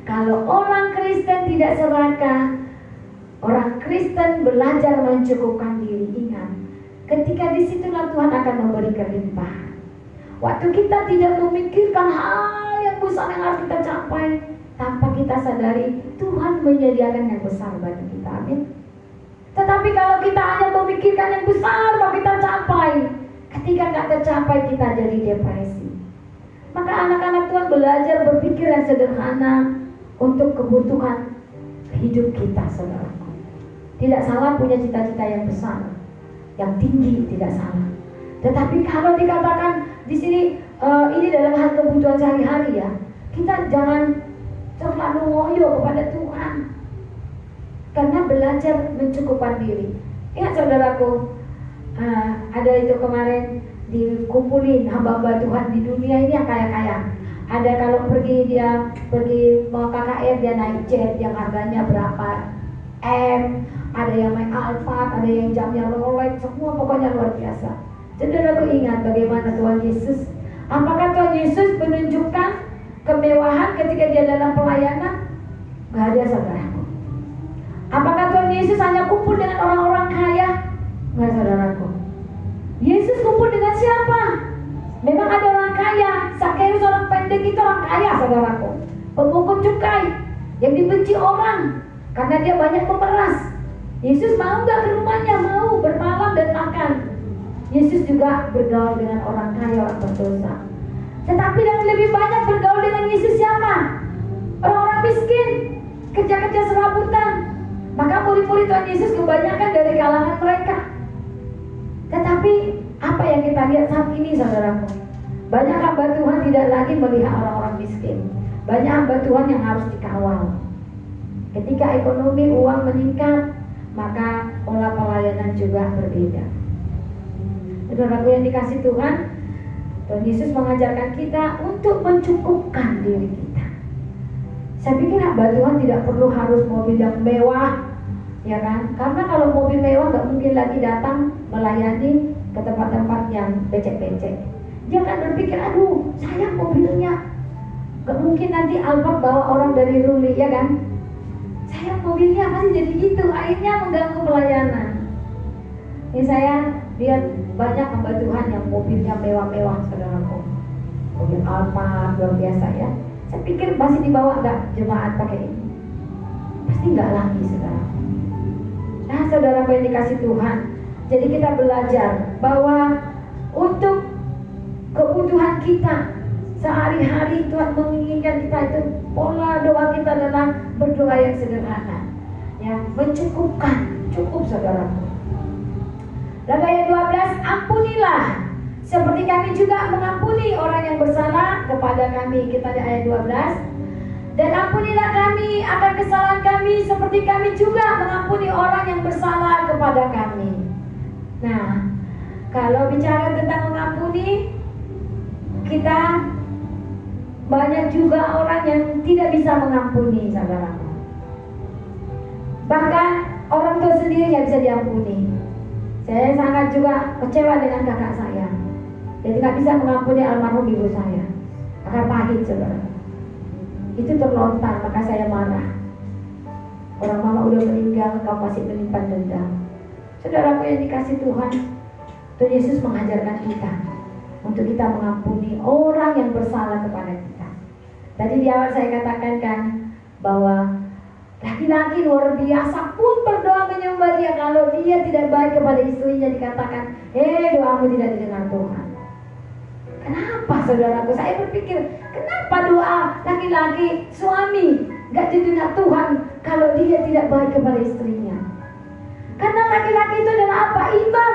Kalau orang Kristen tidak serakah, orang Kristen belajar mencukupkan diri. Ingat, ketika disitulah Tuhan akan memberi kelimpahan. Waktu kita tidak memikirkan hal yang besar yang harus kita capai, tanpa kita sadari Tuhan menyediakan yang besar bagi kita. Amin. Tetapi kalau kita hanya memikirkan yang besar mau kita capai, ketika gak tercapai kita jadi depresi. Maka anak-anak Tuhan belajar berpikir yang sederhana untuk kebutuhan hidup kita, saudaraku. Tidak salah punya cita-cita yang besar, yang tinggi, tidak salah. Tetapi kalau dikatakan di sini ini dalam hal kebutuhan sehari-hari ya, kita jangan terlalu ngoyo kepada Tuhan. Karena belajar mencukupkan diri. Ingat saudaraku, ada itu kemarin dikumpulin hamba-hamba Tuhan di dunia ini yang kaya-kaya. Ada kalau pergi mau KKR dia naik jet yang harganya berapa M, ada yang main Alphard, ada yang jamnya Rolex, semua pokoknya luar biasa. Saudaraku, ingat bagaimana Tuhan Yesus. Apakah Tuhan Yesus menunjukkan kemewahan ketika dia dalam pelayanan? Gak ada, saudaraku. Apakah Tuhan Yesus hanya kumpul dengan orang-orang kaya? Enggak, saudaraku. Yesus kumpul dengan siapa? Memang ada orang kaya. Zakheus orang pendek itu orang kaya, saudaraku. Pemungut cukai yang dibenci orang karena dia banyak memeras. Yesus mau gak ke rumahnya? Mau bermalam dan makan. Yesus juga bergaul dengan orang kaya, orang berdosa. Tetapi yang lebih banyak bergaul dengan Yesus siapa? Orang-orang miskin, kerja-kerja serabutan. Maka murid-murid Tuhan Yesus kebanyakan dari kalangan mereka. Tetapi apa yang kita lihat saat ini, saudaraku? Banyak hamba Tuhan tidak lagi melihat orang-orang miskin. Banyak hamba Tuhan yang harus dikawal. Ketika ekonomi uang meningkat, maka pola pelayanan juga berbeda. Saudaraku yang dikasih Tuhan, Tuhan Yesus mengajarkan kita untuk mencukupkan diri kita. Saya pikir hamba Tuhan tidak perlu harus mobil yang mewah, ya kan? Karena kalau mobil mewah nggak mungkin lagi datang melayani ke tempat-tempat yang becek-becek. Dia akan berpikir, aduh sayang mobilnya, nggak mungkin nanti Albert bawa orang dari Ruli, ya kan? Sayang mobilnya pasti jadi gitu, akhirnya mengganggu pelayanan. Ini saya lihat banyak hamba Tuhan yang mobilnya mewah-mewah, saudaraku. Mobil Alphard luar biasa ya. Saya pikir masih dibawa nggak jemaat pakai ini? Pasti nggak lagi, saudara. Nah, saudara yang dikasih Tuhan, jadi kita belajar bahwa untuk kebutuhan kita sehari-hari Tuhan menginginkan kita itu pola doa kita adalah berdoa yang sederhana, ya, mencukupkan, cukup, saudaraku. Lalu ayat 12, ampunilah seperti kami juga mengampuni orang yang bersalah kepada kami. Kita di ayat 12. Dan ampunilah kami akan kesalahan kami seperti kami juga mengampuni orang yang bersalah kepada kami. Nah, kalau bicara tentang mengampuni, kita banyak juga orang yang tidak bisa mengampuni, saudaraku. Bahkan orang tua sendiri nggak bisa diampuni. Saya sangat juga kecewa dengan kakak saya. Jadi nggak bisa mengampuni almarhum ibu saya. Akar pahit, saudara. Itu terlontar, maka saya marah. Orang mama udah meninggal, kau masih menyimpan dendam. Saudaraku yang dikasih Tuhan, Tuhan Yesus mengajarkan kita untuk kita mengampuni orang yang bersalah kepada kita. Tadi di awal saya katakan kan bahwa laki-laki luar biasa pun berdoa menyembah dia. Kalau dia tidak baik kepada istrinya dikatakan, doamu tidak didengar Tuhan. Kenapa, saudaraku? Saya berpikir, kenapa doa laki-laki suami gak didengar Tuhan kalau dia tidak baik kepada istrinya? Karena laki-laki itu adalah apa? Imam.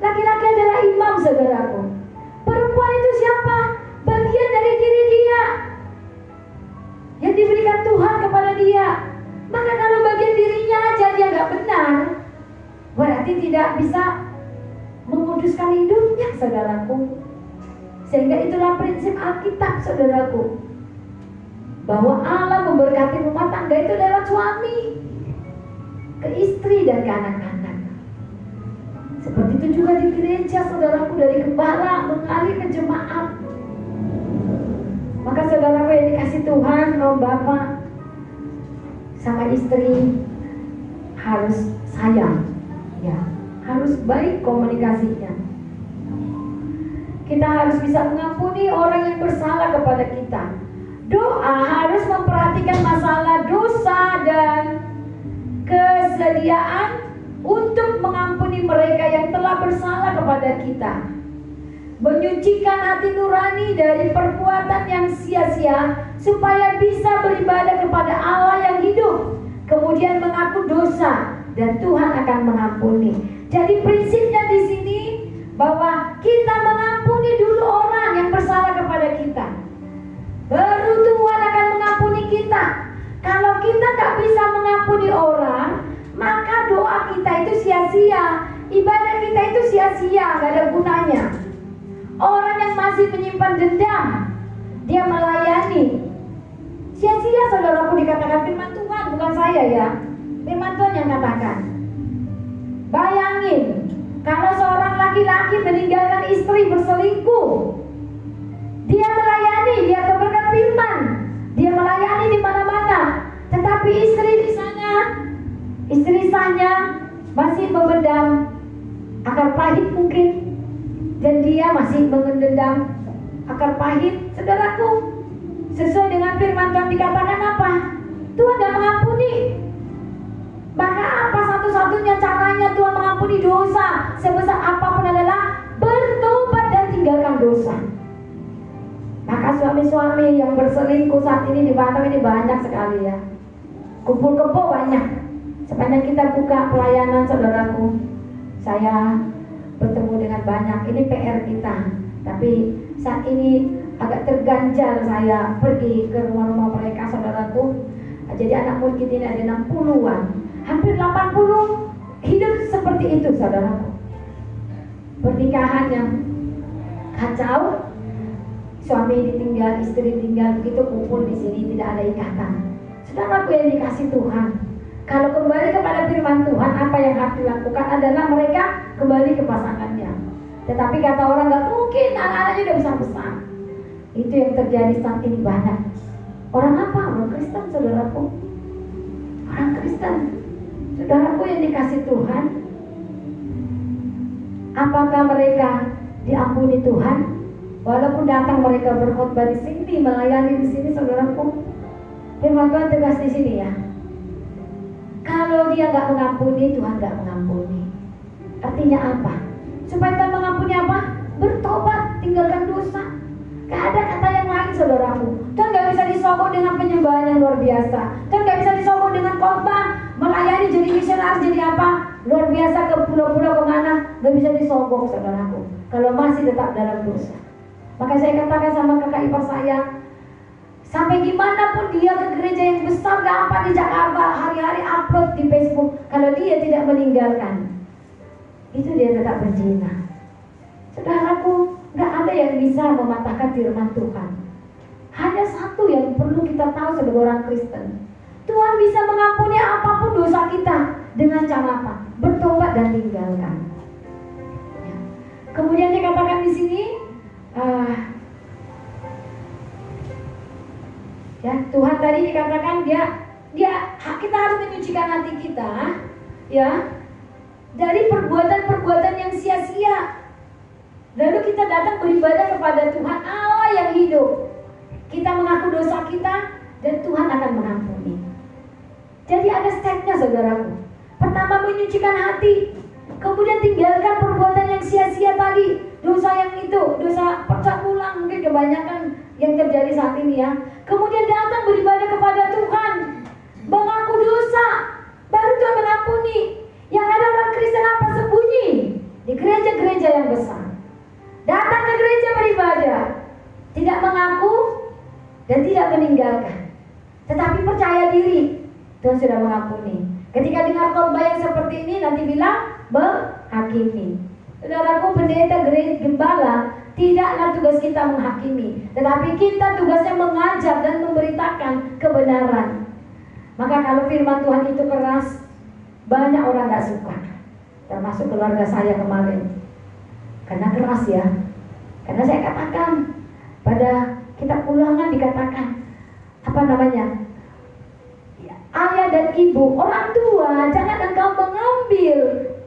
Laki-laki adalah imam, saudaraku. Perempuan itu siapa? Bagian dari diri dia yang diberikan Tuhan kepada dia. Maka kalau bagian dirinya aja dia gak benar, berarti tidak bisa menguduskan hidupnya, saudaraku. Sehingga itulah prinsip Alkitab, saudaraku, bahwa Allah memberkati rumah tangga itu lewat suami ke istri dan ke anak-anak. Seperti itu juga di gereja, saudaraku, dari gembala mengalir ke jemaat. Maka saudaraku yang dikasih Tuhan, kaum bapak sama istri harus sayang, ya, harus baik komunikasinya. Kita harus bisa mengampuni orang yang bersalah kepada kita. Doa harus memperhatikan masalah dosa dan kesediaan untuk mengampuni mereka yang telah bersalah kepada kita. Menyucikan hati nurani dari perbuatan yang sia-sia supaya bisa beribadah kepada Allah yang hidup. Kemudian mengaku dosa dan Tuhan akan mengampuni. Jadi prinsipnya di sini bahwa kita mengampuni dulu orang yang bersalah kepada kita, baru Tuhan akan mengampuni kita. Kalau kita tak bisa mengampuni orang, maka doa kita itu sia-sia, ibadah kita itu sia-sia, gak ada gunanya. Orang yang masih menyimpan dendam, dia melayani, sia-sia, saudaraku. Dikatakan firman Tuhan, bukan saya ya, firman Tuhan yang katakan. Bayangin, kalau seorang laki-laki meninggalkan istri berselingkuh, dia melayani, dia keberkan firman, dia melayani di mana-mana, tetapi istri sahnya masih memendam akar pahit mungkin, dan dia masih mengendam akar pahit. Saudaraku, sesuai dengan firman Tuhan dikatakan apa? Tuhan tidak mengampuni. Maka apa satu-satunya caranya Tuhan mengampuni dosa sebesar apapun adalah bertobat dan tinggalkan dosa. Maka suami-suami yang berselingkuh saat ini di Batam ini banyak sekali ya. kumpul kebo banyak. Sepanjang kita buka pelayanan saudaraku, saya bertemu dengan banyak. Ini PR kita. Tapi saat ini agak terganjal saya pergi ke rumah-rumah mereka saudaraku. Jadi anak murid kita ini ada 60-an, hampir 80 hidup seperti itu saudaraku. Pernikahan yang kacau, suami ditinggal, istri tinggal, begitu kumpul di sini tidak ada ikatan. Saudaraku yang dikasih Tuhan, kalau kembali kepada firman Tuhan, apa yang harus dilakukan adalah mereka kembali ke pasangannya. Tetapi kata orang, nggak mungkin, anak-anaknya udah besar-besar. Itu yang terjadi saat ini banyak. Orang apa? Orang Kristen saudaraku. Orang Kristen. Saudaraku yang dikasih Tuhan, apakah mereka diampuni Tuhan? Walaupun datang mereka berkhotbah di sini, melayani di sini, saudaraku, firman Tuhan tegas di sini ya. Kalau dia nggak mengampuni, Tuhan nggak mengampuni. Artinya apa? Supaya Tuhan mengampuni apa? Bertobat, tinggalkan dosa. Gak ada kata yang lain saudaraku. Tuhan gak bisa disogok dengan penyembahan yang luar biasa. Tuhan gak bisa disogok dengan khotbah, melayani jadi misionaris, jadi apa luar biasa ke pulau-pulau kemana. Gak bisa disogok saudaraku kalau masih tetap dalam dosa. Maka saya katakan sama kakak ipar saya, sampai gimana pun dia ke gereja yang besar gampang di Jakarta, hari-hari upload di Facebook, kalau dia tidak meninggalkan, itu dia tetap berzina. Saudaraku, gak ada yang bisa mematahkan firman Tuhan. Hanya satu yang perlu kita tahu sebagai orang Kristen, Tuhan bisa mengampuni apapun dosa kita dengan cara apa? Bertobat dan tinggalkan. Ya. Kemudian dikatakan di sini, ya Tuhan tadi dikatakan kita harus menyucikan hati kita, ya, dari perbuatan-perbuatan yang sia-sia. Lalu kita datang beribadah kepada Tuhan Allah yang hidup. Kita mengaku dosa kita dan Tuhan akan mengampuni. Jadi ada stepnya saudaraku. Pertama menyucikan hati, kemudian tinggalkan perbuatan yang sia-sia tadi. Dosa yang itu, dosa percabulan mungkin kebanyakan yang terjadi saat ini ya. Kemudian datang beribadah kepada Tuhan, mengaku dosa, baru Tuhan mengampuni. Yang ada orang Kristen apa? Sembunyi di gereja-gereja yang besar. Datang ke gereja beribadah, tidak mengaku dan tidak meninggalkan, tetapi percaya diri Tuhan sudah mengampuni. Ketika dengar khotbah yang seperti ini, nanti bilang menghakimi. Saudaraku, pendeta gereja gembala tidaklah tugas kita menghakimi, tetapi kita tugasnya mengajar dan memberitakan kebenaran. Maka kalau firman Tuhan itu keras, banyak orang gak suka, termasuk keluarga saya kemarin. Karena keras ya. Karena saya katakan pada kitab Ulangan dikatakan ayah dan ibu, orang tua, jangan engkau mengambil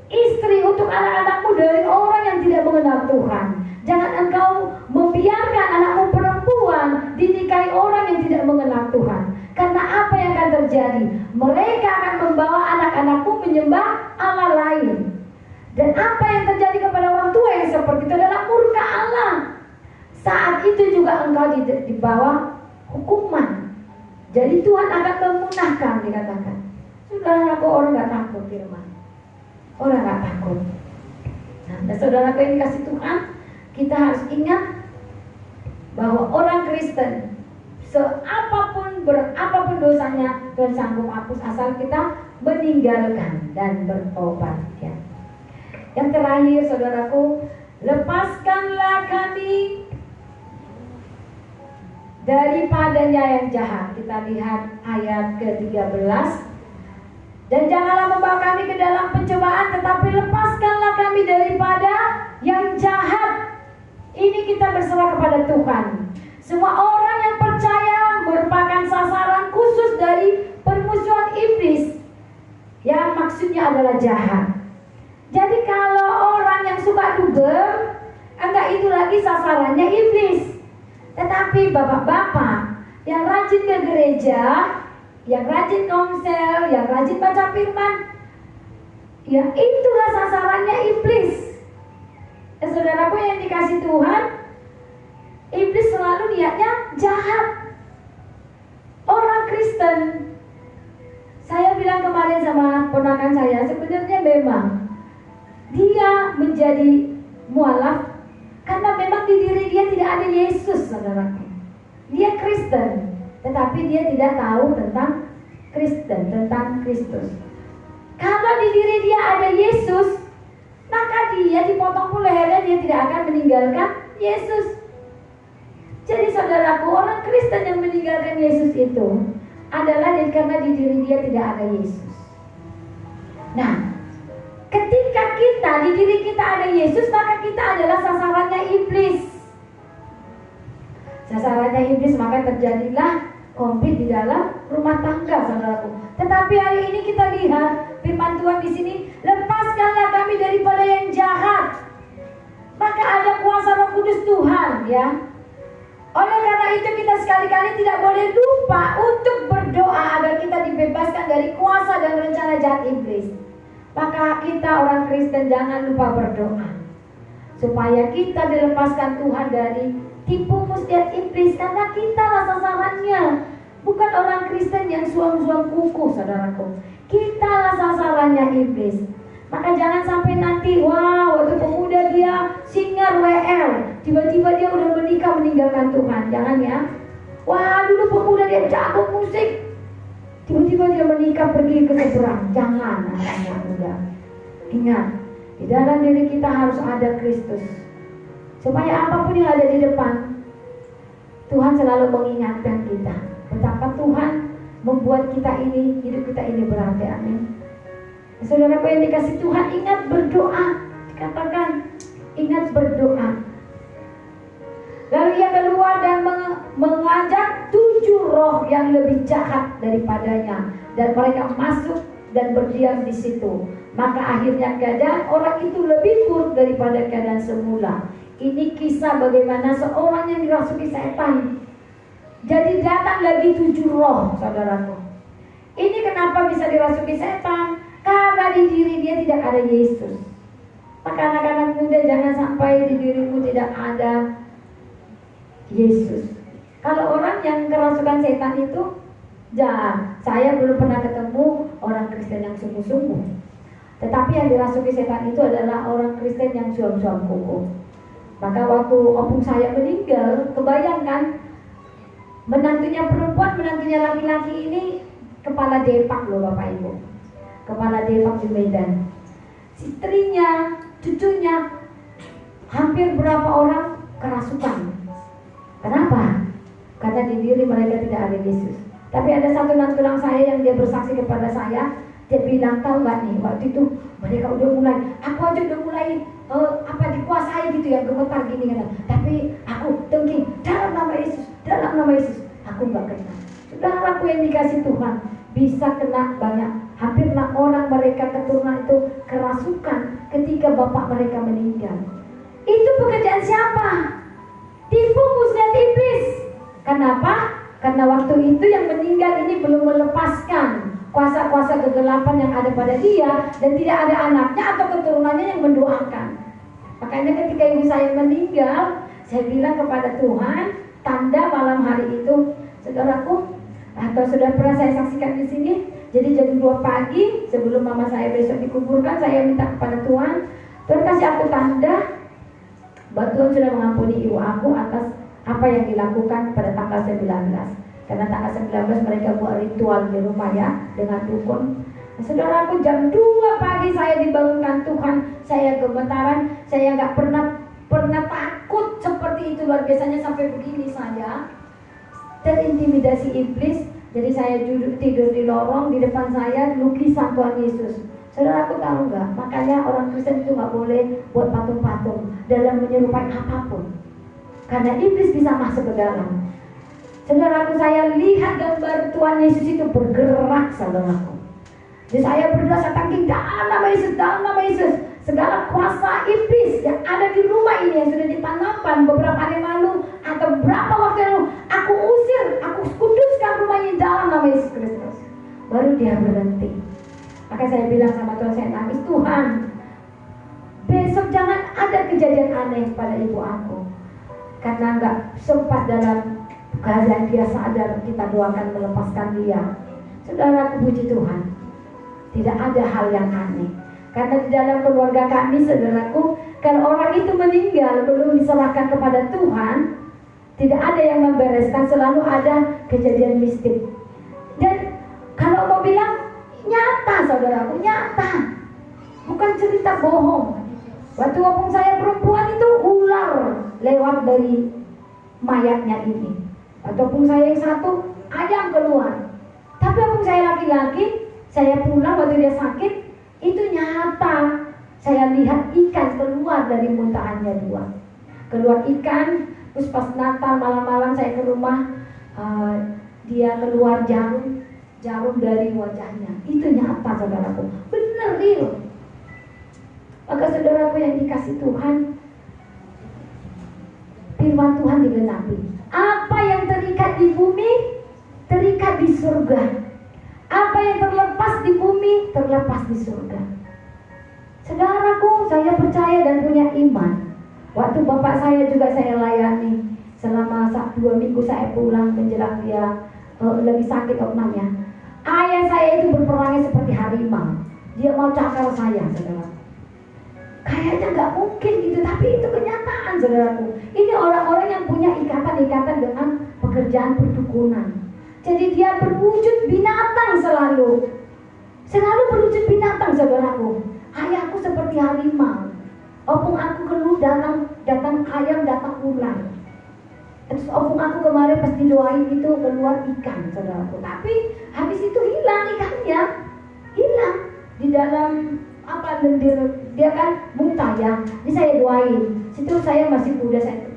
istri untuk anak-anakmu dari orang yang tidak mengenal Tuhan. Jangan engkau membiarkan anakmu perempuan dinikahi orang yang tidak mengenal Tuhan. Karena apa yang akan terjadi? Mereka akan membawa anak-anakmu menyembah Allah lain. Dan apa yang terjadi kepada orang tua yang seperti itu adalah murka Allah. Saat itu juga engkau di bawah hukuman. Jadi Tuhan akan memunahkan, dikatakan. Saudaraku, orang gak takut firman. Orang gak takut. Nah, dan saudaraku yang dikasih Tuhan, kita harus ingat bahwa orang Kristen, berapapun dosanya, Tuhan sanggup hapus asal kita meninggalkan dan bertobat ya. Yang terakhir saudaraku, lepaskanlah kami daripadanya yang jahat. Kita lihat ayat ke-13. Dan janganlah membawa kami ke dalam pencobaan, tetapi lepaskanlah kami daripada yang jahat. Ini kita berserah kepada Tuhan. Semua orang yang percaya merupakan sasaran khusus dari permusuhan iblis, yang maksudnya adalah jahat. Jadi kalau orang yang suka dugem, enggak itu lagi sasarannya iblis. Tetapi bapak-bapak yang rajin ke gereja, yang rajin komsel, yang rajin baca firman, ya itulah sasarannya iblis. Saudaraku yang dikasih Tuhan, iblis selalu niatnya jahat. Orang Kristen bilang kemarin sama ponakan saya, sebenarnya memang dia menjadi mualaf karena memang di diri dia tidak ada Yesus, saudaraku. Dia Kristen, tetapi dia tidak tahu tentang Kristen, tentang Kristus. Kalau di diri dia ada Yesus, maka dia dipotong lehernya, dia tidak akan meninggalkan Yesus. Jadi saudaraku, orang Kristen yang meninggalkan Yesus itu adalah karena di diri dia tidak ada Yesus. Nah, ketika kita di diri kita ada Yesus, maka kita adalah sasarannya iblis. Sasarannya iblis, maka terjadilah konflik di dalam rumah tangga, saudaraku. Tetapi hari ini kita lihat firman Tuhan di sini, lepaskanlah kami daripada yang jahat. Maka ada kuasa Roh Kudus Tuhan, ya. Oleh karena itu kita sekali-kali tidak boleh lupa untuk berdoa agar kita dibebaskan dari kuasa dan rencana jahat iblis. Maka kita orang Kristen jangan lupa berdoa supaya kita dilepaskan Tuhan dari tipu muslihat iblis, karena kita lah sasarannya. Bukan orang Kristen yang suam-suam kuku, saudaraku. Kita lah sasarannya iblis. Maka jangan sampai nanti, wah, waktu pemuda dia singer WL, tiba-tiba dia udah menikah meninggalkan Tuhan. Jangan ya. Wah, dulu pemuda dia jago musik, tiba-tiba dia menikah pergi ke seberang. Jangan, anak muda. Ingat, di dalam diri kita harus ada Kristus, supaya apapun yang ada di depan, Tuhan selalu mengingatkan kita betapa Tuhan membuat kita ini, hidup kita ini berarti. Amin. Saudaraku yang dikasih Tuhan, ingat berdoa. Dikatakan ingat berdoa. Lalu ia keluar dan mengajak 7 roh yang lebih jahat daripadanya, dan mereka masuk dan berdiam di situ. Maka akhirnya keadaan orang itu lebih buruk daripada keadaan semula. Ini kisah bagaimana seorang yang dirasuki setan. Jadi datang lagi 7 roh, saudaraku. Ini kenapa bisa dirasuki setan? Karena di diri dia tidak ada Yesus. Maka anak-anak muda, jangan sampai di dirimu tidak ada Yesus. Kalau orang yang kerasukan setan itu, saya belum pernah ketemu orang Kristen yang sungguh-sungguh. Tetapi yang dirasuki setan itu adalah orang Kristen yang suam-suam kuku. Maka waktu opung saya meninggal, kebayangkan menantunya perempuan, menantunya laki-laki ini kepala depak loh Bapak Ibu. Kepala depak di Medan. Istrinya, cucunya, hampir berapa orang kerasukan. Kenapa? Karena di diri mereka tidak ada Yesus. Tapi ada satu tulang saya yang dia bersaksi kepada saya. Dia bilang, tahu gak nih, waktu itu mereka udah mulai, aku aja udah mulai dikuasai gitu ya, gemetar gini kan. Tapi aku thinking, dalam nama Yesus, dalam nama Yesus. Aku gak kena. Saudaraku yang dikasih Tuhan, bisa kena banyak. Hampir orang mereka keturunan itu kerasukan ketika bapak mereka meninggal. Itu pekerjaan siapa? Tipu muslihat iblis. Kenapa? Karena waktu itu yang meninggal ini belum melepaskan kuasa-kuasa kegelapan yang ada pada dia, dan tidak ada anaknya atau keturunannya yang mendoakan. Makanya ketika ibu saya meninggal, saya bilang kepada Tuhan, tanda malam hari itu, saudaraku, atau sudah pernah saya saksikan di sini. Jadi jam 2 pagi sebelum mama saya besok dikuburkan, saya minta kepada Tuhan, Tuhan kasih aku tanda bahwa Tuhan sudah mengampuni ibu aku atas apa yang dilakukan pada tanggal 19. Karena tanggal 19 mereka buat ritual di rumah ya, dengan dukun. Saudaraku, jam 2 pagi saya dibangunkan Tuhan. Saya gemetaran, saya gak pernah takut seperti itu. Luar biasanya sampai begini saya terintimidasi iblis. Jadi saya duduk tidur di lorong, di depan saya lukisan Tuhan Yesus. Saudaraku tahu gak? Makanya orang Kristen itu gak boleh buat patung-patung dalam menyerupai apapun, karena iblis bisa masuk ke dalam. Saudaraku, saya lihat gambar Tuhan Yesus itu bergerak, saudaraku. Jadi saya berdoa, saya tangking dalam nama Yesus, dalam nama Yesus. Segala kuasa iblis yang ada di rumah ini yang sudah ditanamkan beberapa hari lalu atau berapa waktu lalu, aku usir, aku kuduskan rumah ini dalam nama Yesus Kristus. Baru dia berhenti. Maka saya bilang sama Tuhan, saya nangis, Tuhan, besok jangan ada kejadian aneh pada ibu aku. Karena enggak sempat dalam keadaan dia sadar, kita doakan melepaskan dia. Saudara, puji Tuhan. Tidak ada hal yang aneh. Karena di dalam keluarga kami, saudaraku, kalau orang itu meninggal belum diserahkan kepada Tuhan, tidak ada yang membereskan, selalu ada kejadian mistik. Dan kalau mau bilang, nyata saudaraku, nyata. Bukan cerita bohong. Waktu opung saya perempuan itu ular lewat dari mayatnya ini. Waktu opung saya yang satu, ayam keluar. Tapi opung saya laki-laki, saya pulang waktu dia sakit, itu nyata. Saya lihat ikan keluar dari muntahannya dua. Keluar ikan, terus pas Natal malam-malam saya ke rumah, dia keluar jarum dari wajahnya. Itu nyata saudaraku, bener real. Maka saudaraku yang dikasih Tuhan, firman Tuhan digenapi. Apa yang terikat di bumi, terikat di surga. Apa yang terlepas di bumi, terlepas di surga. Saudaraku, saya percaya dan punya iman. Waktu bapak saya juga saya layani. Selama 2 minggu saya pulang menjelang dia lagi sakit namanya. Ayah saya itu berperangai seperti harimau. Dia mau cakar saya, saudara. Kayaknya nggak mungkin gitu, tapi itu kenyataan, saudaraku. Ini orang-orang yang punya ikatan-ikatan dengan pekerjaan perdukunan. Jadi dia berwujud binatang selalu berwujud binatang, saudaraku. Ayahku seperti harimau. Opung aku keluar datang ayam, datang ular. Terus opung aku kemarin pas didoain itu keluar ikan, saudaraku. Tapi habis itu hilang ikannya, hilang di dalam lendir. Dia kan muntah ya. Ini saya doain. Situ saya masih muda, saya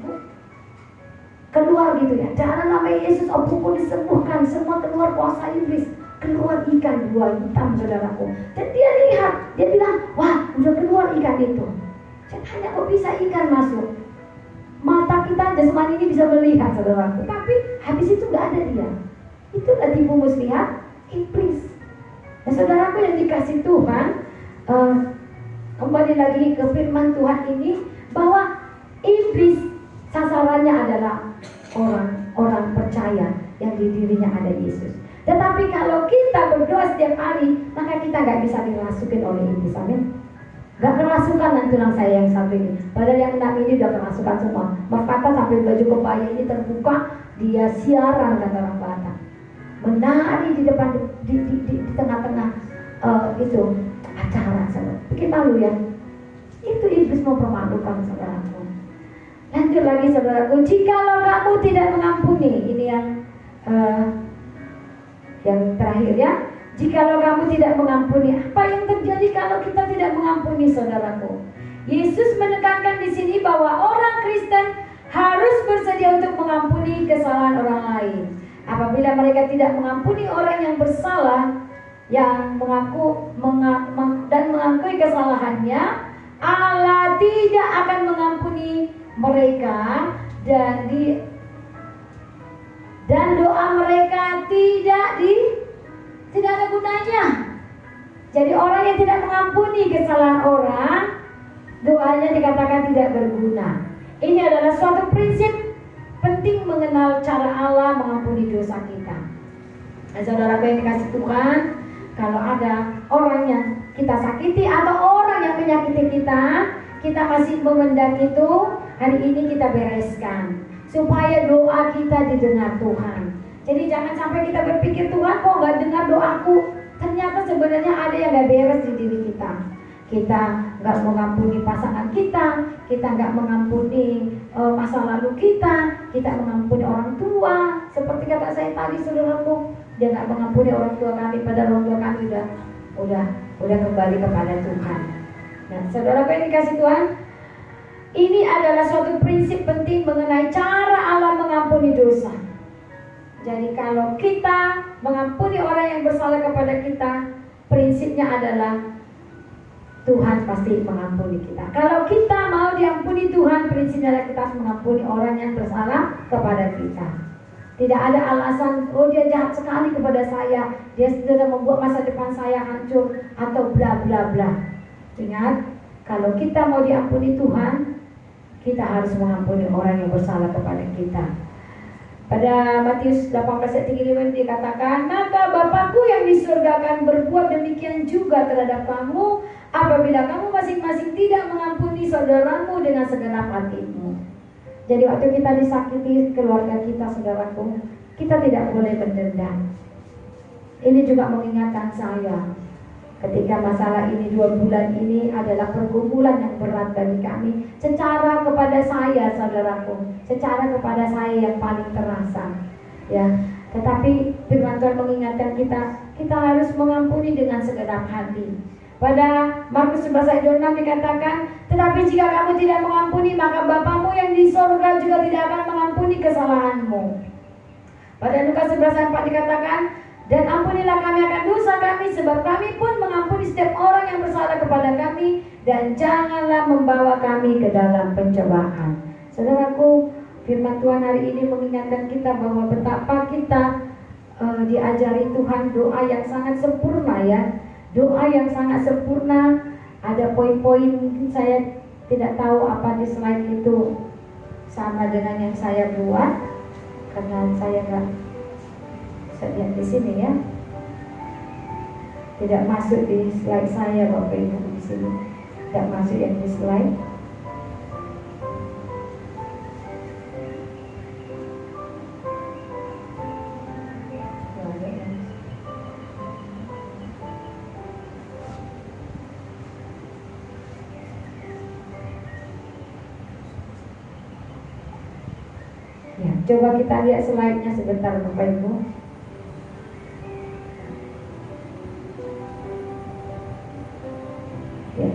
keluar gitu ya. Dalam nama Yesus opungku disembuhkan, semua keluar kuasa iblis. Keluar ikan 2 hitam, saudaraku. Dan dia lihat, dia bilang, wah udah keluar ikan itu. Saya tanya, kok bisa ikan masuk? Mata kita jasmani ini bisa melihat, saudaraku. Tapi habis itu gak ada dia. Itulah tipu muslihat iblis. Nah, saudaraku yang dikasih Tuhan, kembali lagi ke firman Tuhan ini, bahwa iblis sasarannya adalah orang-orang percaya yang di dirinya ada Yesus. Tetapi kalau kita berdoa setiap hari, maka kita gak bisa dirasukin oleh iblis. Amin. Gak kerasukan nanti tulang saya yang satu ini. Padahal yang 6 ini udah kerasukan semua. Mahkota sampai baju kebaya ini terbuka, dia siaran kata orang Batak. Menari di depan di tengah-tengah itu acara, saudara. Kita lu ya. Itu iblis mau permalukan, saudaraku. Lanjut lagi, saudaraku. Jikalau kamu tidak mengampuni, ini yang terakhir ya. Jikalau kamu tidak mengampuni, apa yang terjadi kalau kita tidak mengampuni, saudaraku? Yesus menekankan di sini bahwa orang Kristen harus bersedia untuk mengampuni kesalahan orang lain. Apabila mereka tidak mengampuni orang yang bersalah, yang mengakui kesalahannya, Allah tidak akan mengampuni mereka dan doa mereka tidak ada gunanya. Jadi orang yang tidak mengampuni kesalahan orang, doanya dikatakan tidak berguna. Ini adalah suatu prinsip penting mengenal cara Allah mengampuni dosa kita. Nah, saudara yang dikasih Tuhan, kalau ada orang yang kita sakiti atau orang yang menyakiti kita masih memendam itu, hari ini kita bereskan supaya doa kita didengar Tuhan. Jadi jangan sampai kita berpikir, Tuhan kok gak dengar doaku. Ternyata sebenarnya ada yang gak beres di diri kita. Kita gak mengampuni pasangan kita gak mengampuni masa lalu kita mengampuni orang tua. Seperti kata saya tadi, saudaraku, dia gak mengampuni orang tua kami, padahal orang tua kami udah kembali kepada Tuhan. Nah, saudaraku yang dikasih Tuhan, ini adalah suatu prinsip penting mengenai cara Allah mengampuni dosa. Jadi kalau kita mengampuni orang yang bersalah kepada kita, prinsipnya adalah Tuhan pasti mengampuni kita. Kalau kita mau diampuni Tuhan, prinsipnya adalah kita harus mengampuni orang yang bersalah kepada kita. Tidak ada alasan, oh dia jahat sekali kepada saya, dia sudah membuat masa depan saya hancur, atau bla bla bla. Ingat, kalau kita mau diampuni Tuhan, kita harus mengampuni orang yang bersalah kepada kita. Pada Matius 18 ayat 35 dikatakan, maka Bapakku yang di surga akan berbuat demikian juga terhadap kamu apabila kamu masing-masing tidak mengampuni saudaramu dengan segenap hatimu. Jadi waktu kita disakiti keluarga kita, saudaraku, kita tidak boleh mendendam. Ini juga mengingatkan saya, ketika masalah ini 2 bulan ini adalah pergumulan yang berat bagi kami. Secara kepada saya, saudaraku, secara kepada saya yang paling terasa, ya. Tetapi firman Tuhan mengingatkan kita harus mengampuni dengan segenap hati. Pada Markus 11 ayat 26 dikatakan, tetapi jika kamu tidak mengampuni, maka Bapamu yang di sorga juga tidak akan mengampuni kesalahanmu. Pada Lukas 11 ayat 4 dikatakan, dan ampunilah kami akan dosa kami, sebab kami pun mengampuni setiap orang yang bersalah kepada kami, dan janganlah membawa kami ke dalam pencobaan. Saudaraku, firman Tuhan hari ini mengingatkan kita bahwa betapa kita diajari Tuhan doa yang sangat sempurna, ya. Doa yang sangat sempurna. Ada poin-poin, mungkin saya tidak tahu apa di slide itu sama dengan yang saya buat, karena saya nggak bisa lihat di sini, ya. Tidak masuk di slide saya, Bapak Ibu, di sini. Tidak masuk yang di slide. Ya, coba kita lihat slide-nya sebentar, Bapak Ibu. Ya.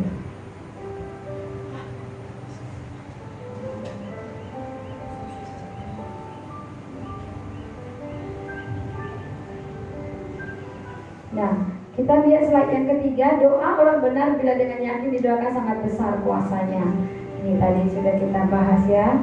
Nah, kita lihat slide yang ketiga, doa orang benar bila dengan yakin didoakan sangat besar kuasanya. Ini tadi sudah kita bahas, ya.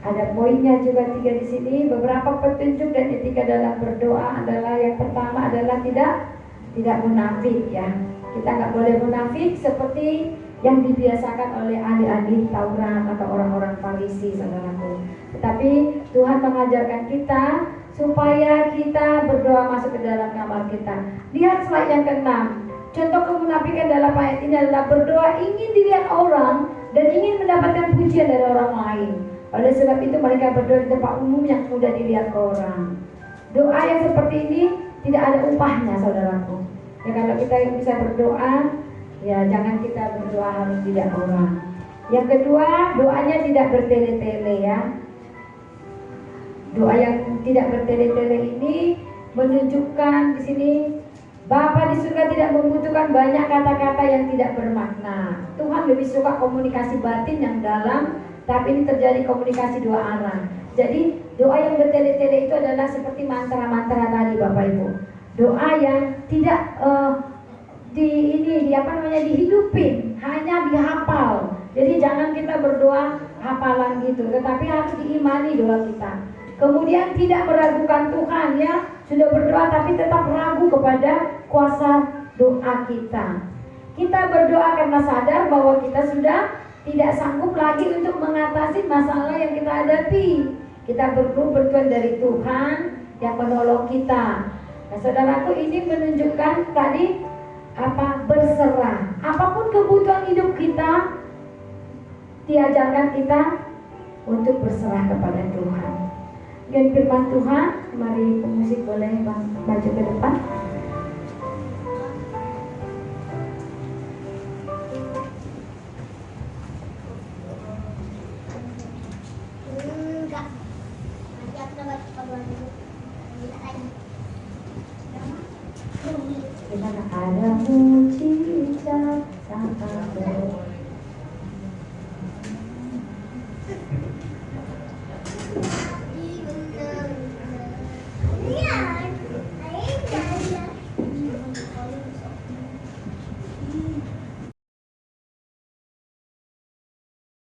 Ada poinnya juga 3 di sini. Beberapa petunjuk dan etika dalam berdoa adalah, yang pertama adalah tidak munafik, ya. Kita nggak boleh munafik seperti yang dibiasakan oleh ahli-ahli Taurat atau orang-orang Farisi, saudaraku. Tetapi Tuhan mengajarkan kita supaya kita berdoa masuk ke dalam kamar kita. Lihat slide yang ke-6. Contoh kemunafikan dalam ayat ini adalah berdoa ingin dilihat orang dan ingin mendapatkan pujian dari orang lain. Oleh sebab itu mereka berdoa di tempat umum yang mudah dilihat orang. Doa yang seperti ini tidak ada upahnya, saudaraku. Ya, kalau kita bisa berdoa, ya jangan kita berdoa harus dilihat orang. Yang kedua, doanya tidak bertele-tele, ya. Doa yang tidak bertele-tele ini menunjukkan di sini Bapa di surga tidak membutuhkan banyak kata-kata yang tidak bermakna. Tuhan lebih suka komunikasi batin yang dalam, tapi ini terjadi komunikasi 2 arah. Jadi doa yang bertele-tele itu adalah seperti mantra-mantra tadi, Bapak Ibu. Doa yang tidak dihidupin, hanya dihafal. Jadi jangan kita berdoa hafalan gitu, tetapi harus diimani doa kita. Kemudian tidak meragukan Tuhan, ya. Sudah berdoa tapi tetap ragu kepada kuasa doa kita. Kita berdoa karena sadar bahwa kita sudah tidak sanggup lagi untuk mengatasi masalah yang kita hadapi. Kita berdoa dari Tuhan yang menolong kita. Nah, saudaraku, ini menunjukkan tadi berserah. Apapun kebutuhan hidup kita, diajarkan kita untuk berserah kepada Tuhan. Dan firman Tuhan, mari pemusik boleh maju ke depan. Dimana ada mujizat sangat